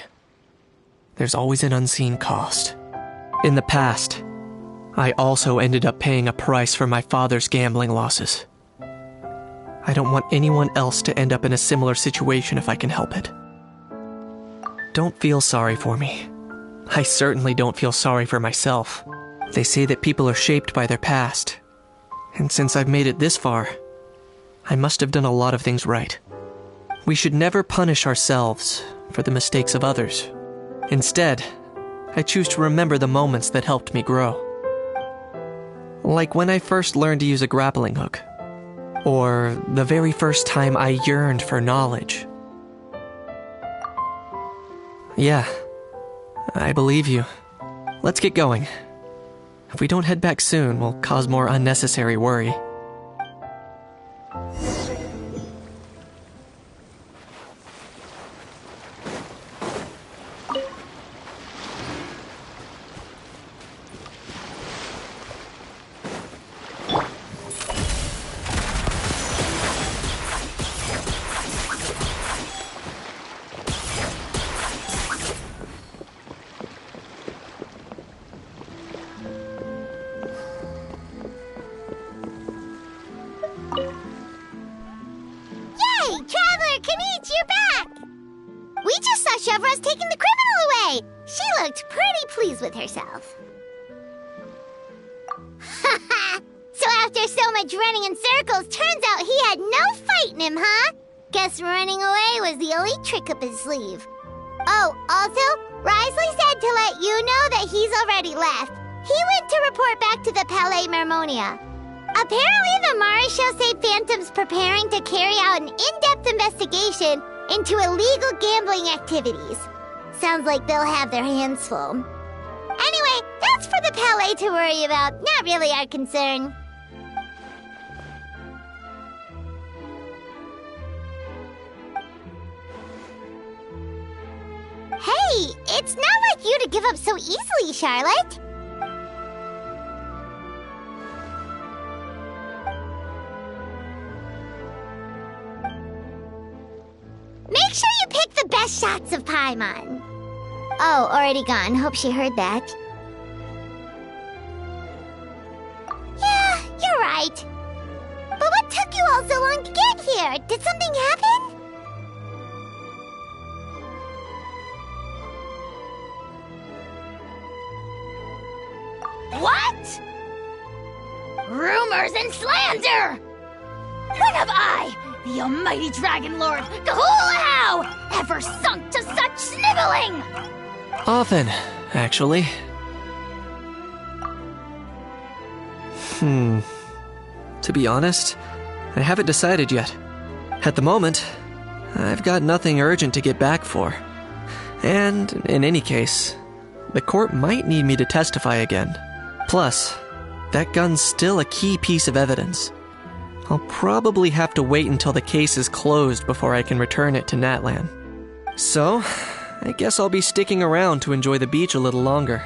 there's always an unseen cost. In the past, I also ended up paying a price for my father's gambling losses. I don't want anyone else to end up in a similar situation if I can help it. Don't feel sorry for me. I certainly don't feel sorry for myself. They say that people are shaped by their past. And since I've made it this far, I must have done a lot of things right. We should never punish ourselves for the mistakes of others. Instead, I choose to remember the moments that helped me grow. Like when I first learned to use a grappling hook. Or the very first time I yearned for knowledge. Yeah, I believe you. Let's get going. If we don't head back soon, we'll cause more unnecessary worry. Taking the criminal away! She looked pretty pleased with herself. So after so much running in circles, turns out he had no fight in him, huh? Guess running away was the only trick up his sleeve. Oh, also, Risley said to let you know that he's already left. He went to report back to the Palais Mermonia. Apparently the Maréchal say Phantom's preparing to carry out an in-depth investigation into illegal gambling activities. Sounds like they'll have their hands full. Anyway, that's for the Palais to worry about, not really our concern. Hey, it's not like you to give up so easily, Charlotte. Make sure you pick the best shots of Paimon. Oh, already gone. Hope she heard that. Yeah, you're right. But what took you all so long to get here? Did something happen? What? Rumors and slander! When have I, the almighty Dragon Lord, Kahulahau, ever sunk to such sniveling? Often, actually. To be honest, I haven't decided yet. At the moment, I've got nothing urgent to get back for. And, in any case, the court might need me to testify again. Plus, that gun's still a key piece of evidence. I'll probably have to wait until the case is closed before I can return it to Natlan. So, I guess I'll be sticking around to enjoy the beach a little longer.